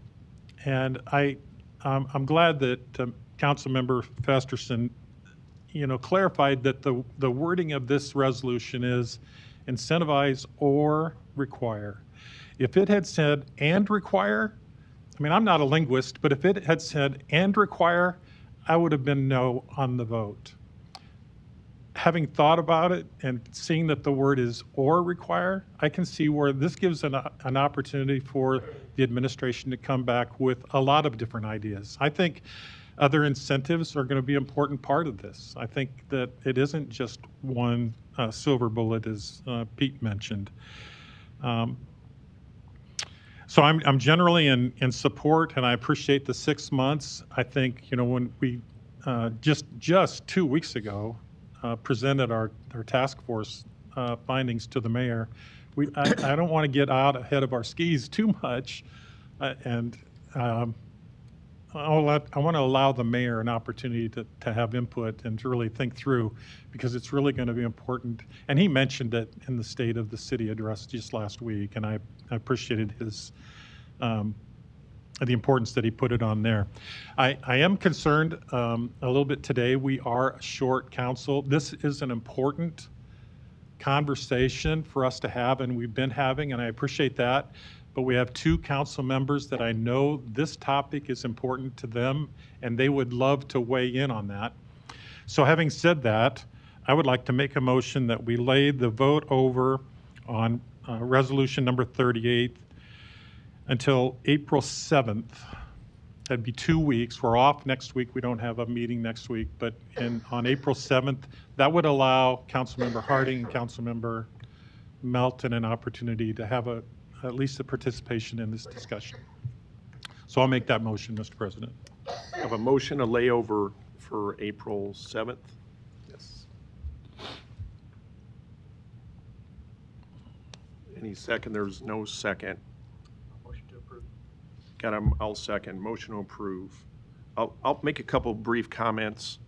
And I'm glad that Councilmember Festerson, clarified that the wording of this resolution is incentivize or require. If it had said and require, I mean, I'm not a linguist, but if it had said and require, I would have been no on the vote. Having thought about it and seeing that the word is or require, I can see where this gives an opportunity for the administration to come back with a lot of different ideas. I think other incentives are going to be an important part of this. I think that it isn't just one silver bullet, as Pete mentioned. So I'm generally in support, and I appreciate the 6 months. I think, when we just 2 weeks ago presented our task force findings to the mayor, I don't want to get out ahead of our skis too much, and I want to allow the mayor an opportunity to have input and to really think through, because it's really going to be important. And he mentioned it in the State of the City address just last week, and I appreciated his the importance that he put it on there. I am concerned a little bit today. We are a short council. This is an important conversation for us to have, and we've been having, and I appreciate that. But we have 2 council members that I know this topic is important to them, and they would love to weigh in on that. So having said that, I would like to make a motion that we lay the vote over on resolution number 38 until April 7th. That'd be 2 weeks. We're off next week. We don't have a meeting next week, but on April 7th, that would allow Councilmember Harding and Councilmember Melton an opportunity to have at least a participation in this discussion. So I'll make that motion, Mr. President. I have a motion to lay over for April 7th. Yes. Any second? There's no second. Motion to approve. I'll second. Motion to approve. I'll make a couple brief comments.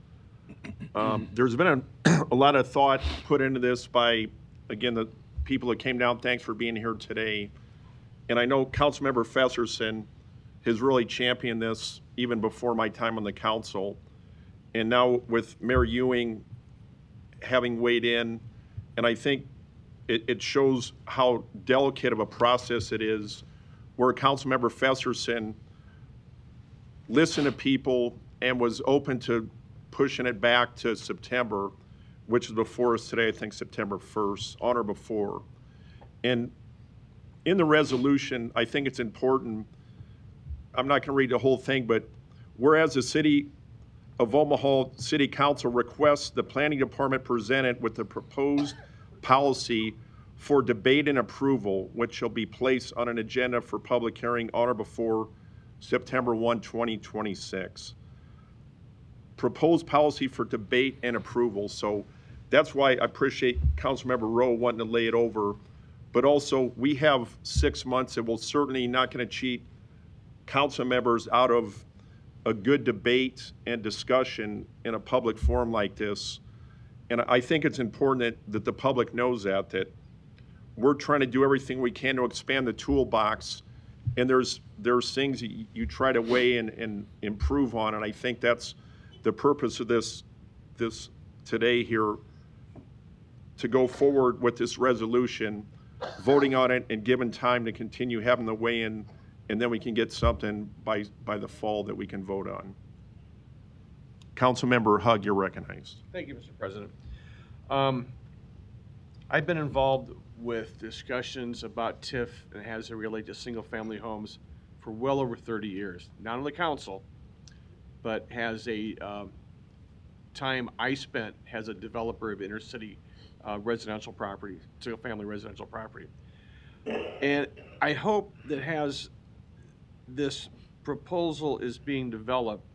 There's been a lot of thought put into this by, again, the people that came down. Thanks for being here today. And I know Councilmember Festerson has really championed this even before my time on the council. And now with Mayor Ewing having weighed in, and I think it shows how delicate of a process it is, where Councilmember Festerson listened to people and was open to pushing it back to September, which is before us today, I think September 1st, on or before. And in the resolution, I think it's important, I'm not going to read the whole thing, but whereas the City of Omaha City Council requests the Planning Department present it with the proposed policy for debate and approval, which shall be placed on an agenda for public hearing on or before September 1, 2026. Proposed policy for debate and approval. So that's why I appreciate Councilmember Rowe wanting to lay it over. But also, we have 6 months, and we're certainly not going to cheat council members out of a good debate and discussion in a public forum like this. And I think it's important that the public knows that we're trying to do everything we can to expand the toolbox, and there's things that you try to weigh and improve on, and I think that's the purpose of this today here, to go forward with this resolution, voting on it and given time to continue having the weigh-in, and then we can get something by the fall that we can vote on. Councilmember Hug, you're recognized. Thank you, Mr. President. I've been involved with discussions about TIF and as it relates to single-family homes for well over 30 years. Not on the council, but has a time I spent as a developer of inner-city residential property, single-family residential property. And I hope that as this proposal is being developed,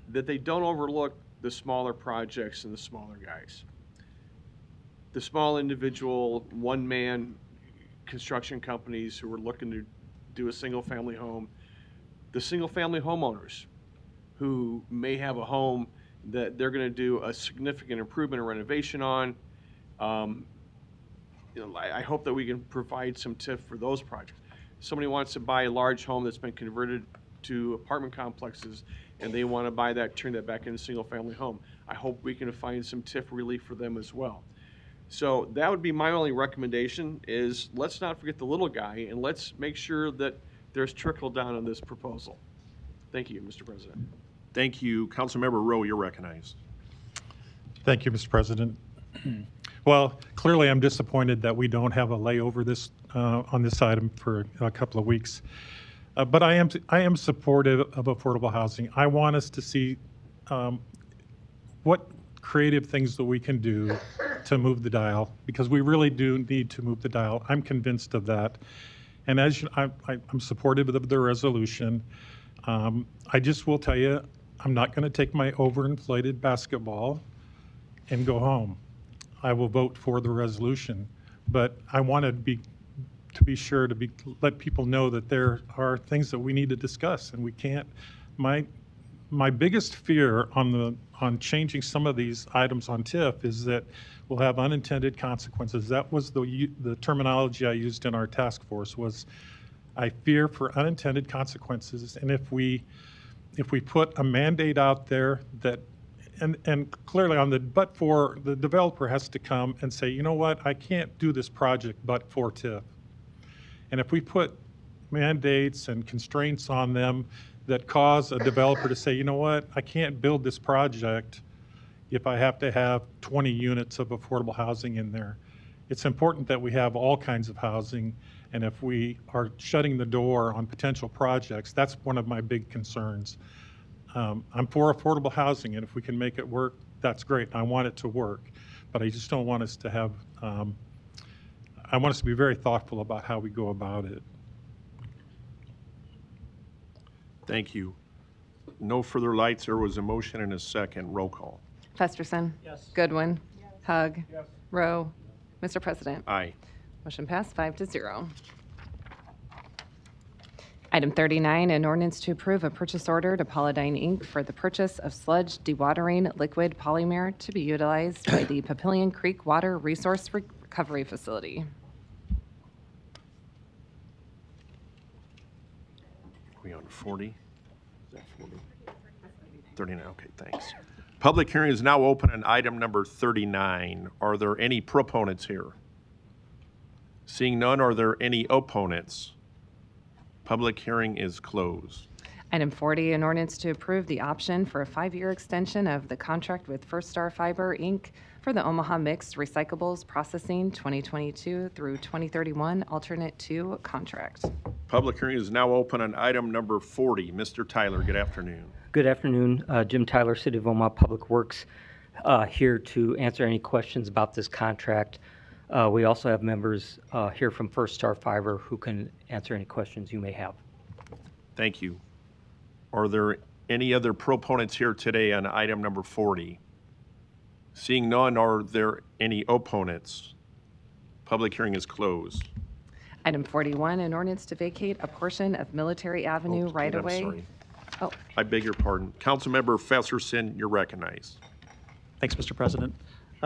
that they don't overlook the smaller projects and the smaller guys. The small individual, one-man construction companies who are looking to do a single-family home, the single-family homeowners who may have a home that they're going to do a significant improvement or renovation on. I hope that we can provide some TIF for those projects. Somebody wants to buy a large home that's been converted to apartment complexes and they want to buy that, turn that back into a single-family home. I hope we can find some TIF relief for them as well. So that would be my only recommendation is let's not forget the little guy and let's make sure that there's trickle down on this proposal. Thank you, Mr. President. Thank you. Councilmember Rowe, you're recognized. Thank you, Mr. President. Well, clearly I'm disappointed that we don't have a layover this on this item for a couple of weeks. But I am supportive of affordable housing. I want us to see what creative things that we can do to move the dial, because we really do need to move the dial. I'm convinced of that. And as I'm supportive of the resolution. I just will tell you, I'm not going to take my overinflated basketball and go home. I will vote for the resolution, but I want to be sure to let people know that there are things that we need to discuss, and we can't. My biggest fear on changing some of these items on TIF is that we'll have unintended consequences. That was the terminology I used in our task force. Was I fear for unintended consequences, and if we put a mandate out there that, and clearly on the but for, the developer has to come and say, you know what, I can't do this project but for TIF. And if we put mandates and constraints on them that cause a developer to say, you know what, I can't build this project if I have to have 20 units of affordable housing in there. It's important that we have all kinds of housing, and if we are shutting the door on potential projects, that's one of my big concerns. I'm for affordable housing, and if we can make it work, that's great. I want it to work, but I just don't want us to have, I want us to be very thoughtful about how we go about it. Thank you. No further lights. There was a motion and a second. Roll call. Festerson. Yes. Goodwin. Hug. Rowe. Mr. President. Aye. Motion passed 5-0. Item 39, an ordinance to approve a purchase order to Polydine Inc. for the purchase of sludge dewatering liquid polymer to be utilized by the Papillion Creek Water Resource Recovery Facility. Are we on 40? Is that 40? 39, okay, thanks. Public hearing is now open on item number 39. Are there any proponents here? Seeing none, are there any opponents? Public hearing is closed. Item 40, an ordinance to approve the option for a 5-year extension of the contract with First Star Fiber, Inc. for the Omaha Mixed Recyclables Processing 2022 through 2031 Alternate 2 contract. Public hearing is now open on item number 40. Mr. Tyler, good afternoon. Good afternoon. Jim Tyler, City of Omaha Public Works, here to answer any questions about this contract. We also have members here from First Star Fiber who can answer any questions you may have. Thank you. Are there any other proponents here today on item number 40? Seeing none, are there any opponents? Public hearing is closed. Item 41, an ordinance to vacate a portion of Military Avenue I'm right-of-way. sorry. Oh, I beg your pardon. Councilmember Festerson, you're recognized. Thanks, Mr. President.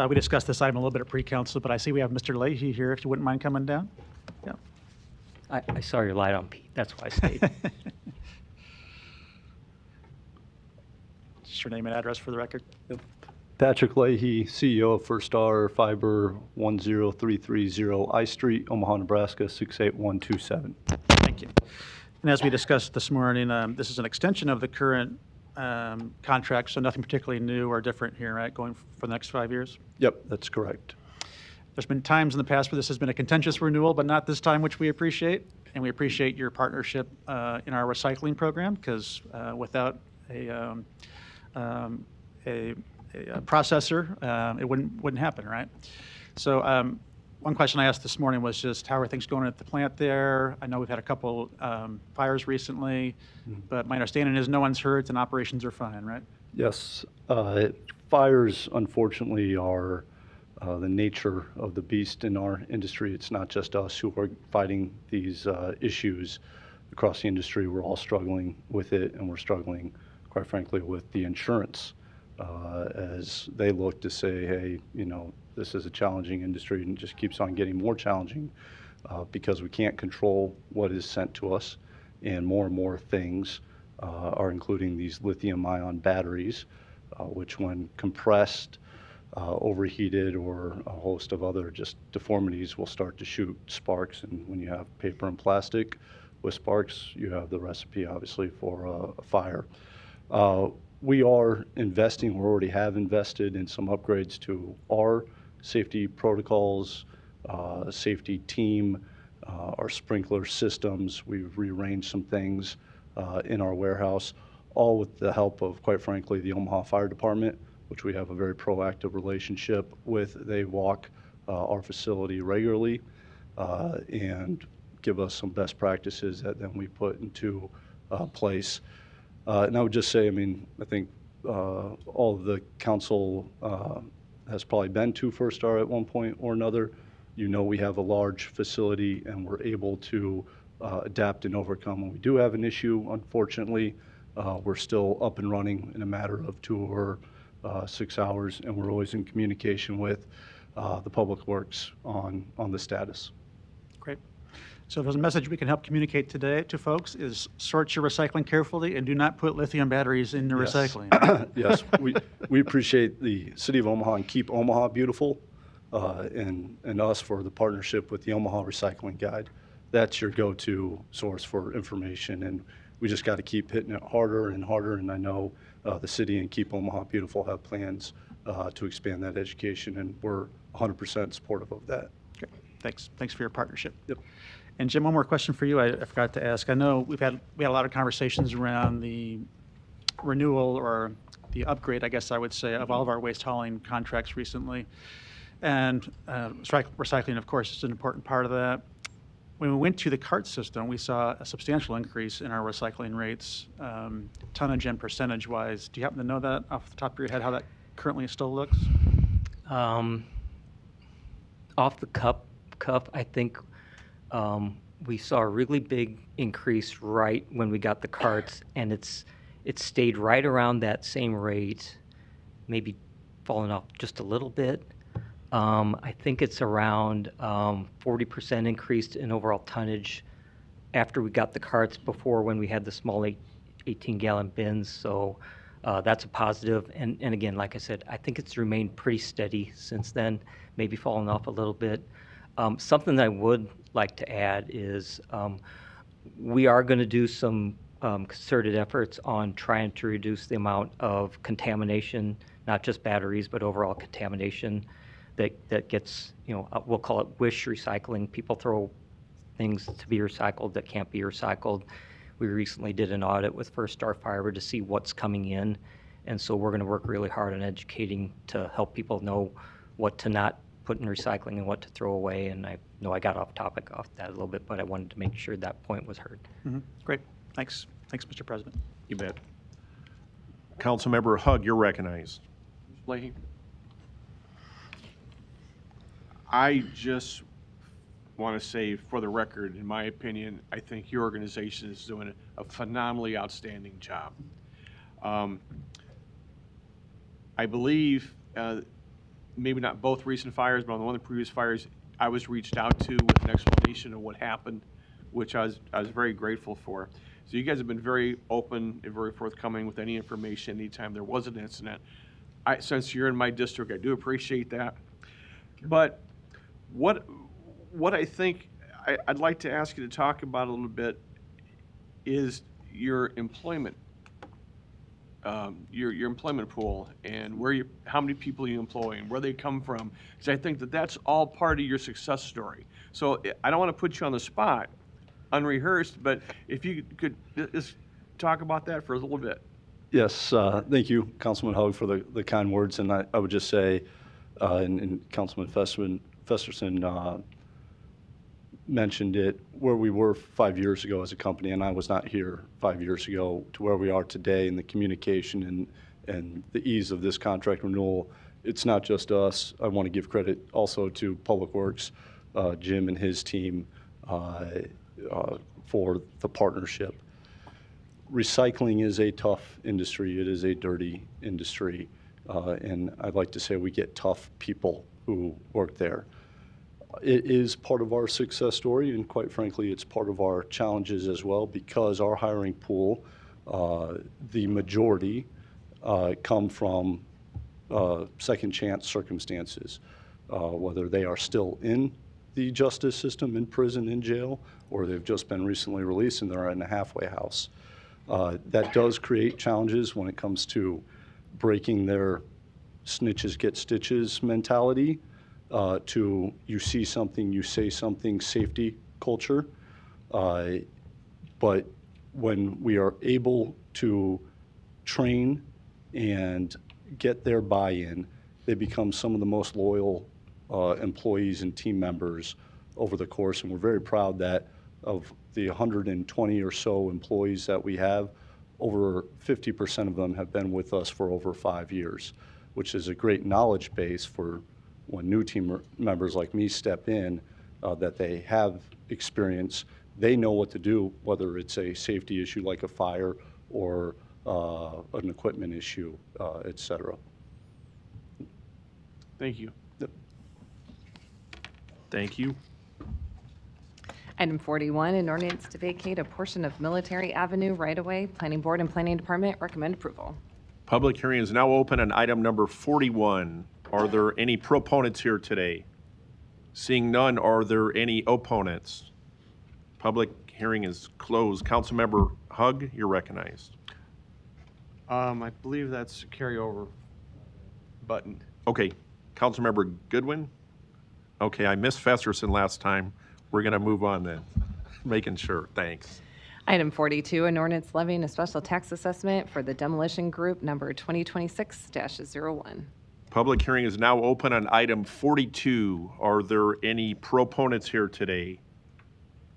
We discussed this item a little bit at pre-council, but I see we have Mr. Leahy here, if you wouldn't mind coming down. Yeah. I saw your light on, Pete. That's why I stayed. Just your name and address for the record. Yep. Patrick Leahy, CEO of First Star Fiber, 10330 I Street, Omaha, Nebraska, 68127. Thank you. And as we discussed this morning, this is an extension of the current contract, so nothing particularly new or different here, right, going for the next 5 years? Yep, that's correct. There's been times in the past where this has been a contentious renewal, but not this time, which we appreciate. And we appreciate your partnership in our recycling program, because without a processor, it wouldn't happen, right? So one question I asked this morning was just how are things going at the plant there? I know we've had a couple fires recently, but my understanding is no one's hurt and operations are fine, right? Yes. Fires, unfortunately, are the nature of the beast in our industry. It's not just us who are fighting these issues across the industry. We're all struggling with it, and we're struggling, quite frankly, with the insurance as they look to say, hey, this is a challenging industry and it just keeps on getting more challenging because we can't control what is sent to us, and more things are including these lithium-ion batteries, which when compressed, overheated, or a host of other just deformities will start to shoot sparks. And when you have paper and plastic with sparks, you have the recipe, obviously, for a fire. We are investing, we already have invested in some upgrades to our safety protocols, safety team, our sprinkler systems. We've rearranged some things in our warehouse, all with the help of, quite frankly, the Omaha Fire Department, which we have a very proactive relationship with. They walk our facility regularly and give us some best practices that then we put into place. And I would just say, I think all of the council has probably been to First Star at one point or another. We have a large facility and we're able to adapt and overcome. When we do have an issue, unfortunately, we're still up and running in a matter of 2 or 6 hours, and we're always in communication with the Public Works on the status. Great. So if there's a message we can help communicate today to folks is sort your recycling carefully and do not put lithium batteries in your recycling. Yes, we appreciate the City of Omaha and Keep Omaha Beautiful and us for the partnership with the Omaha Recycling Guide. That's your go-to source for information, and we just got to keep hitting it harder and harder, and I know the city and Keep Omaha Beautiful have plans to expand that education, and we're 100% supportive of that. Okay. Thanks for your partnership. Yep. And Jim, one more question for you. I forgot to ask. I know we had a lot of conversations around the renewal or the upgrade, I guess I would say, of all of our waste hauling contracts recently, and recycling, of course, is an important part of that. When we went to the cart system, we saw a substantial increase in our recycling rates, tonnage and percentage-wise. Do you happen to know that off the top of your head, how that currently still looks? Off the cuff, I think we saw a really big increase right when we got the carts, and it stayed right around that same rate, maybe falling off just a little bit. I think it's around 40% increased in overall tonnage after we got the carts before when we had the small 18-gallon bins. So that's a positive. And again, like I said, I think it's remained pretty steady since then, maybe fallen off a little bit. Something that I would like to add is we are going to do some concerted efforts on trying to reduce the amount of contamination, not just batteries, but overall contamination that gets, we'll call it wish recycling. People throw things to be recycled that can't be recycled. We recently did an audit with First Star Fiber to see what's coming in, and so we're going to work really hard on educating to help people know what to not put in recycling and what to throw away. And I know I got off topic off that a little bit, but I wanted to make sure that point was heard. Mm-hmm. Great. Thanks, Mr. President. You bet. Councilmember Hug, you're recognized. Leahy. I just want to say, for the record, in my opinion, I think your organization is doing a phenomenally outstanding job. I believe, maybe not both recent fires, but on one of the previous fires, I was reached out to with an explanation of what happened, which I was very grateful for. So you guys have been very open and very forthcoming with any information anytime there was an incident. Since you're in my district, I do appreciate that. But what I think I'd like to ask you to talk about a little bit is your employment your employment pool and how many people you employ and where they come from, because I think that that's all part of your success story. So I don't want to put you on the spot, unrehearsed, but if you could just talk about that for a little bit. Yes, thank you, Councilman Hogg, for the kind words. And I would just say, and Councilman Festerson mentioned it, where we were 5 years ago as a company, and I was not here 5 years ago, to where we are today in the communication and the ease of this contract renewal. It's not just us. I want to give credit also to Public Works, Jim and his team, for the partnership. Recycling is a tough industry. It is a dirty industry. And I'd like to say we get tough people who work there. It is part of our success story, and quite frankly, it's part of our challenges as well, because our hiring pool, the majority, come from second chance circumstances, whether they are still in the justice system, in prison, in jail, or they've just been recently released and they're in a halfway house. That does create challenges when it comes to breaking their snitches get stitches mentality, to you see something, you say something, safety culture. But when we are able to train and get their buy-in, they become some of the most loyal employees and team members over the course. And we're very proud that of the 120 or so employees that we have, over 50% of them have been with us for over 5 years, which is a great knowledge base for when new team members like me step in, that they have experience. They know what to do, whether it's a safety issue like a fire or an equipment issue, et cetera. Thank you. Yep. Thank you. Item 41, an ordinance to vacate a portion of Military Avenue right-of-way. Planning Board and Planning Department recommend approval. Public hearing is now open on item number 41. Are there any proponents here today? Seeing none, are there any opponents? Public hearing is closed. Councilmember Hugg, you're recognized. I believe that's a carryover button. Okay. Councilmember Goodwin? Okay, I missed Festerson last time. We're going to move on then. Making sure. Thanks. Item 42, an ordinance levying a special tax assessment for the demolition group number 2026-01. Public hearing is now open on item 42. Are there any proponents here today?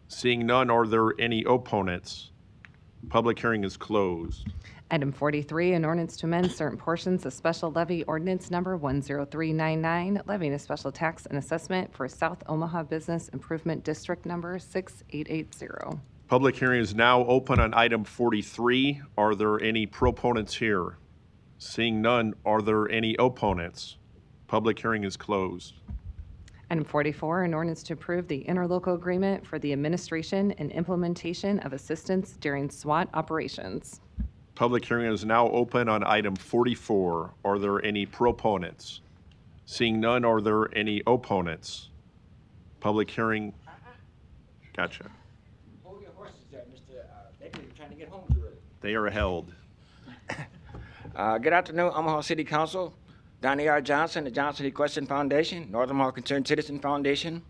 Seeing none, are there any opponents? Public hearing is closed. Item 43, an ordinance to amend certain portions of special levy ordinance number 10399, levying a special tax and assessment for South Omaha Business Improvement District number 6880. Public hearing is now open on item 43. Are there any proponents here? Seeing none, are there any opponents? Public hearing is closed. Item 44, an ordinance to approve the interlocal agreement for the administration and implementation of assistance during SWAT operations. Public hearing is now open on item 44. Are there any proponents? Seeing none, are there any opponents? Public hearing. Gotcha. Hold your horses there, Mr. Baker. You're trying to get home too early. They are held. Good afternoon, Omaha City Council. Donnie R. Johnson, the Johnson Equestrian Foundation, Northern Omaha Concerned Citizen Foundation,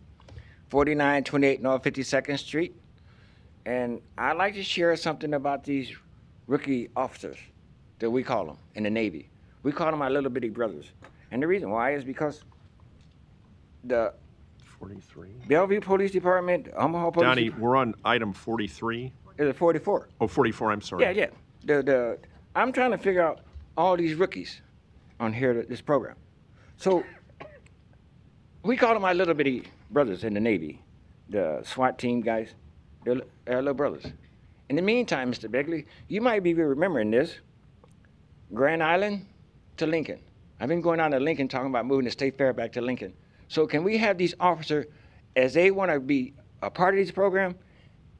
4928 North 52nd Street. And I'd like to share something about these rookie officers that we call them in the Navy. We call them our little bitty brothers. And the reason why is because the 43. Bellevue Police Department, Omaha Police Donnie, we're on item 43. Is it 44? Oh, 44, I'm sorry. Yeah. I'm trying to figure out all these rookies on here, this program. So we call them our little bitty brothers in the Navy, the SWAT team guys. They're our little brothers. In the meantime, Mr. Begley, you might be remembering this. Grand Island to Lincoln. I've been going down to Lincoln talking about moving the state fair back to Lincoln. So can we have these officers, as they want to be a part of this program,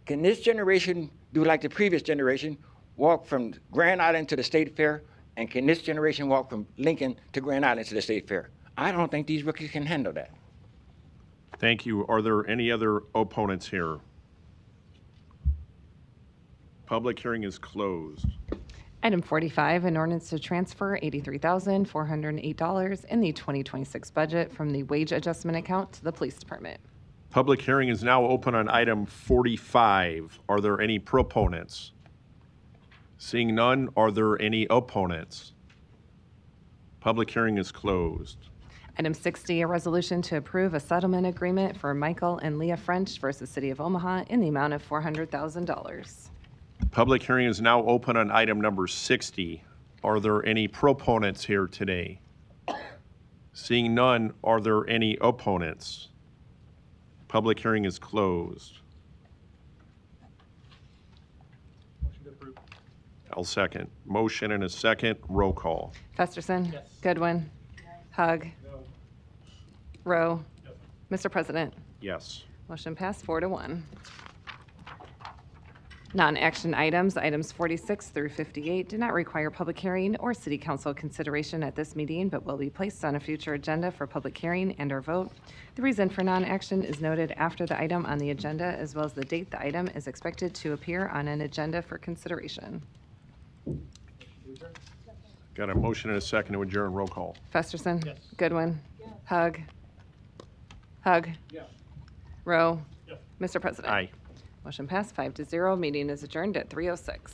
can this generation do like the previous generation, walk from Grand Island to the state fair, and can this generation walk from Lincoln to Grand Island to the state fair? I don't think these rookies can handle that. Thank you. Are there any other opponents here? Public hearing is closed. Item 45, an ordinance to transfer $83,408 in the 2026 budget from the wage adjustment account to the police department. Public hearing is now open on item 45. Are there any proponents? Seeing none, are there any opponents? Public hearing is closed. Item 60, a resolution to approve a settlement agreement for Michael and Leah French versus City of Omaha in the amount of $400,000. Public hearing is now open on item number 60. Are there any proponents here today? Seeing none, are there any opponents? Public hearing is closed. Motion to approve. I'll second. Motion and a second. Roll call. Festerson. Yes. Goodwin. Hug. No. Rowe. Yes. Mr. President. Yes. Motion passed 4-1. Non-action items, items 46 through 58, do not require public hearing or city council consideration at this meeting, but will be placed on a future agenda for public hearing and/or vote. The reason for non-action is noted after the item on the agenda, as well as the date the item is expected to appear on an agenda for consideration. Got a motion and a second to adjourn. Roll call. Festerson. Yes. Goodwin. Hug. Hug. Yes. Rowe. Yes. Mr. President. Aye. Motion passed 5-0. Meeting is adjourned at 3:06.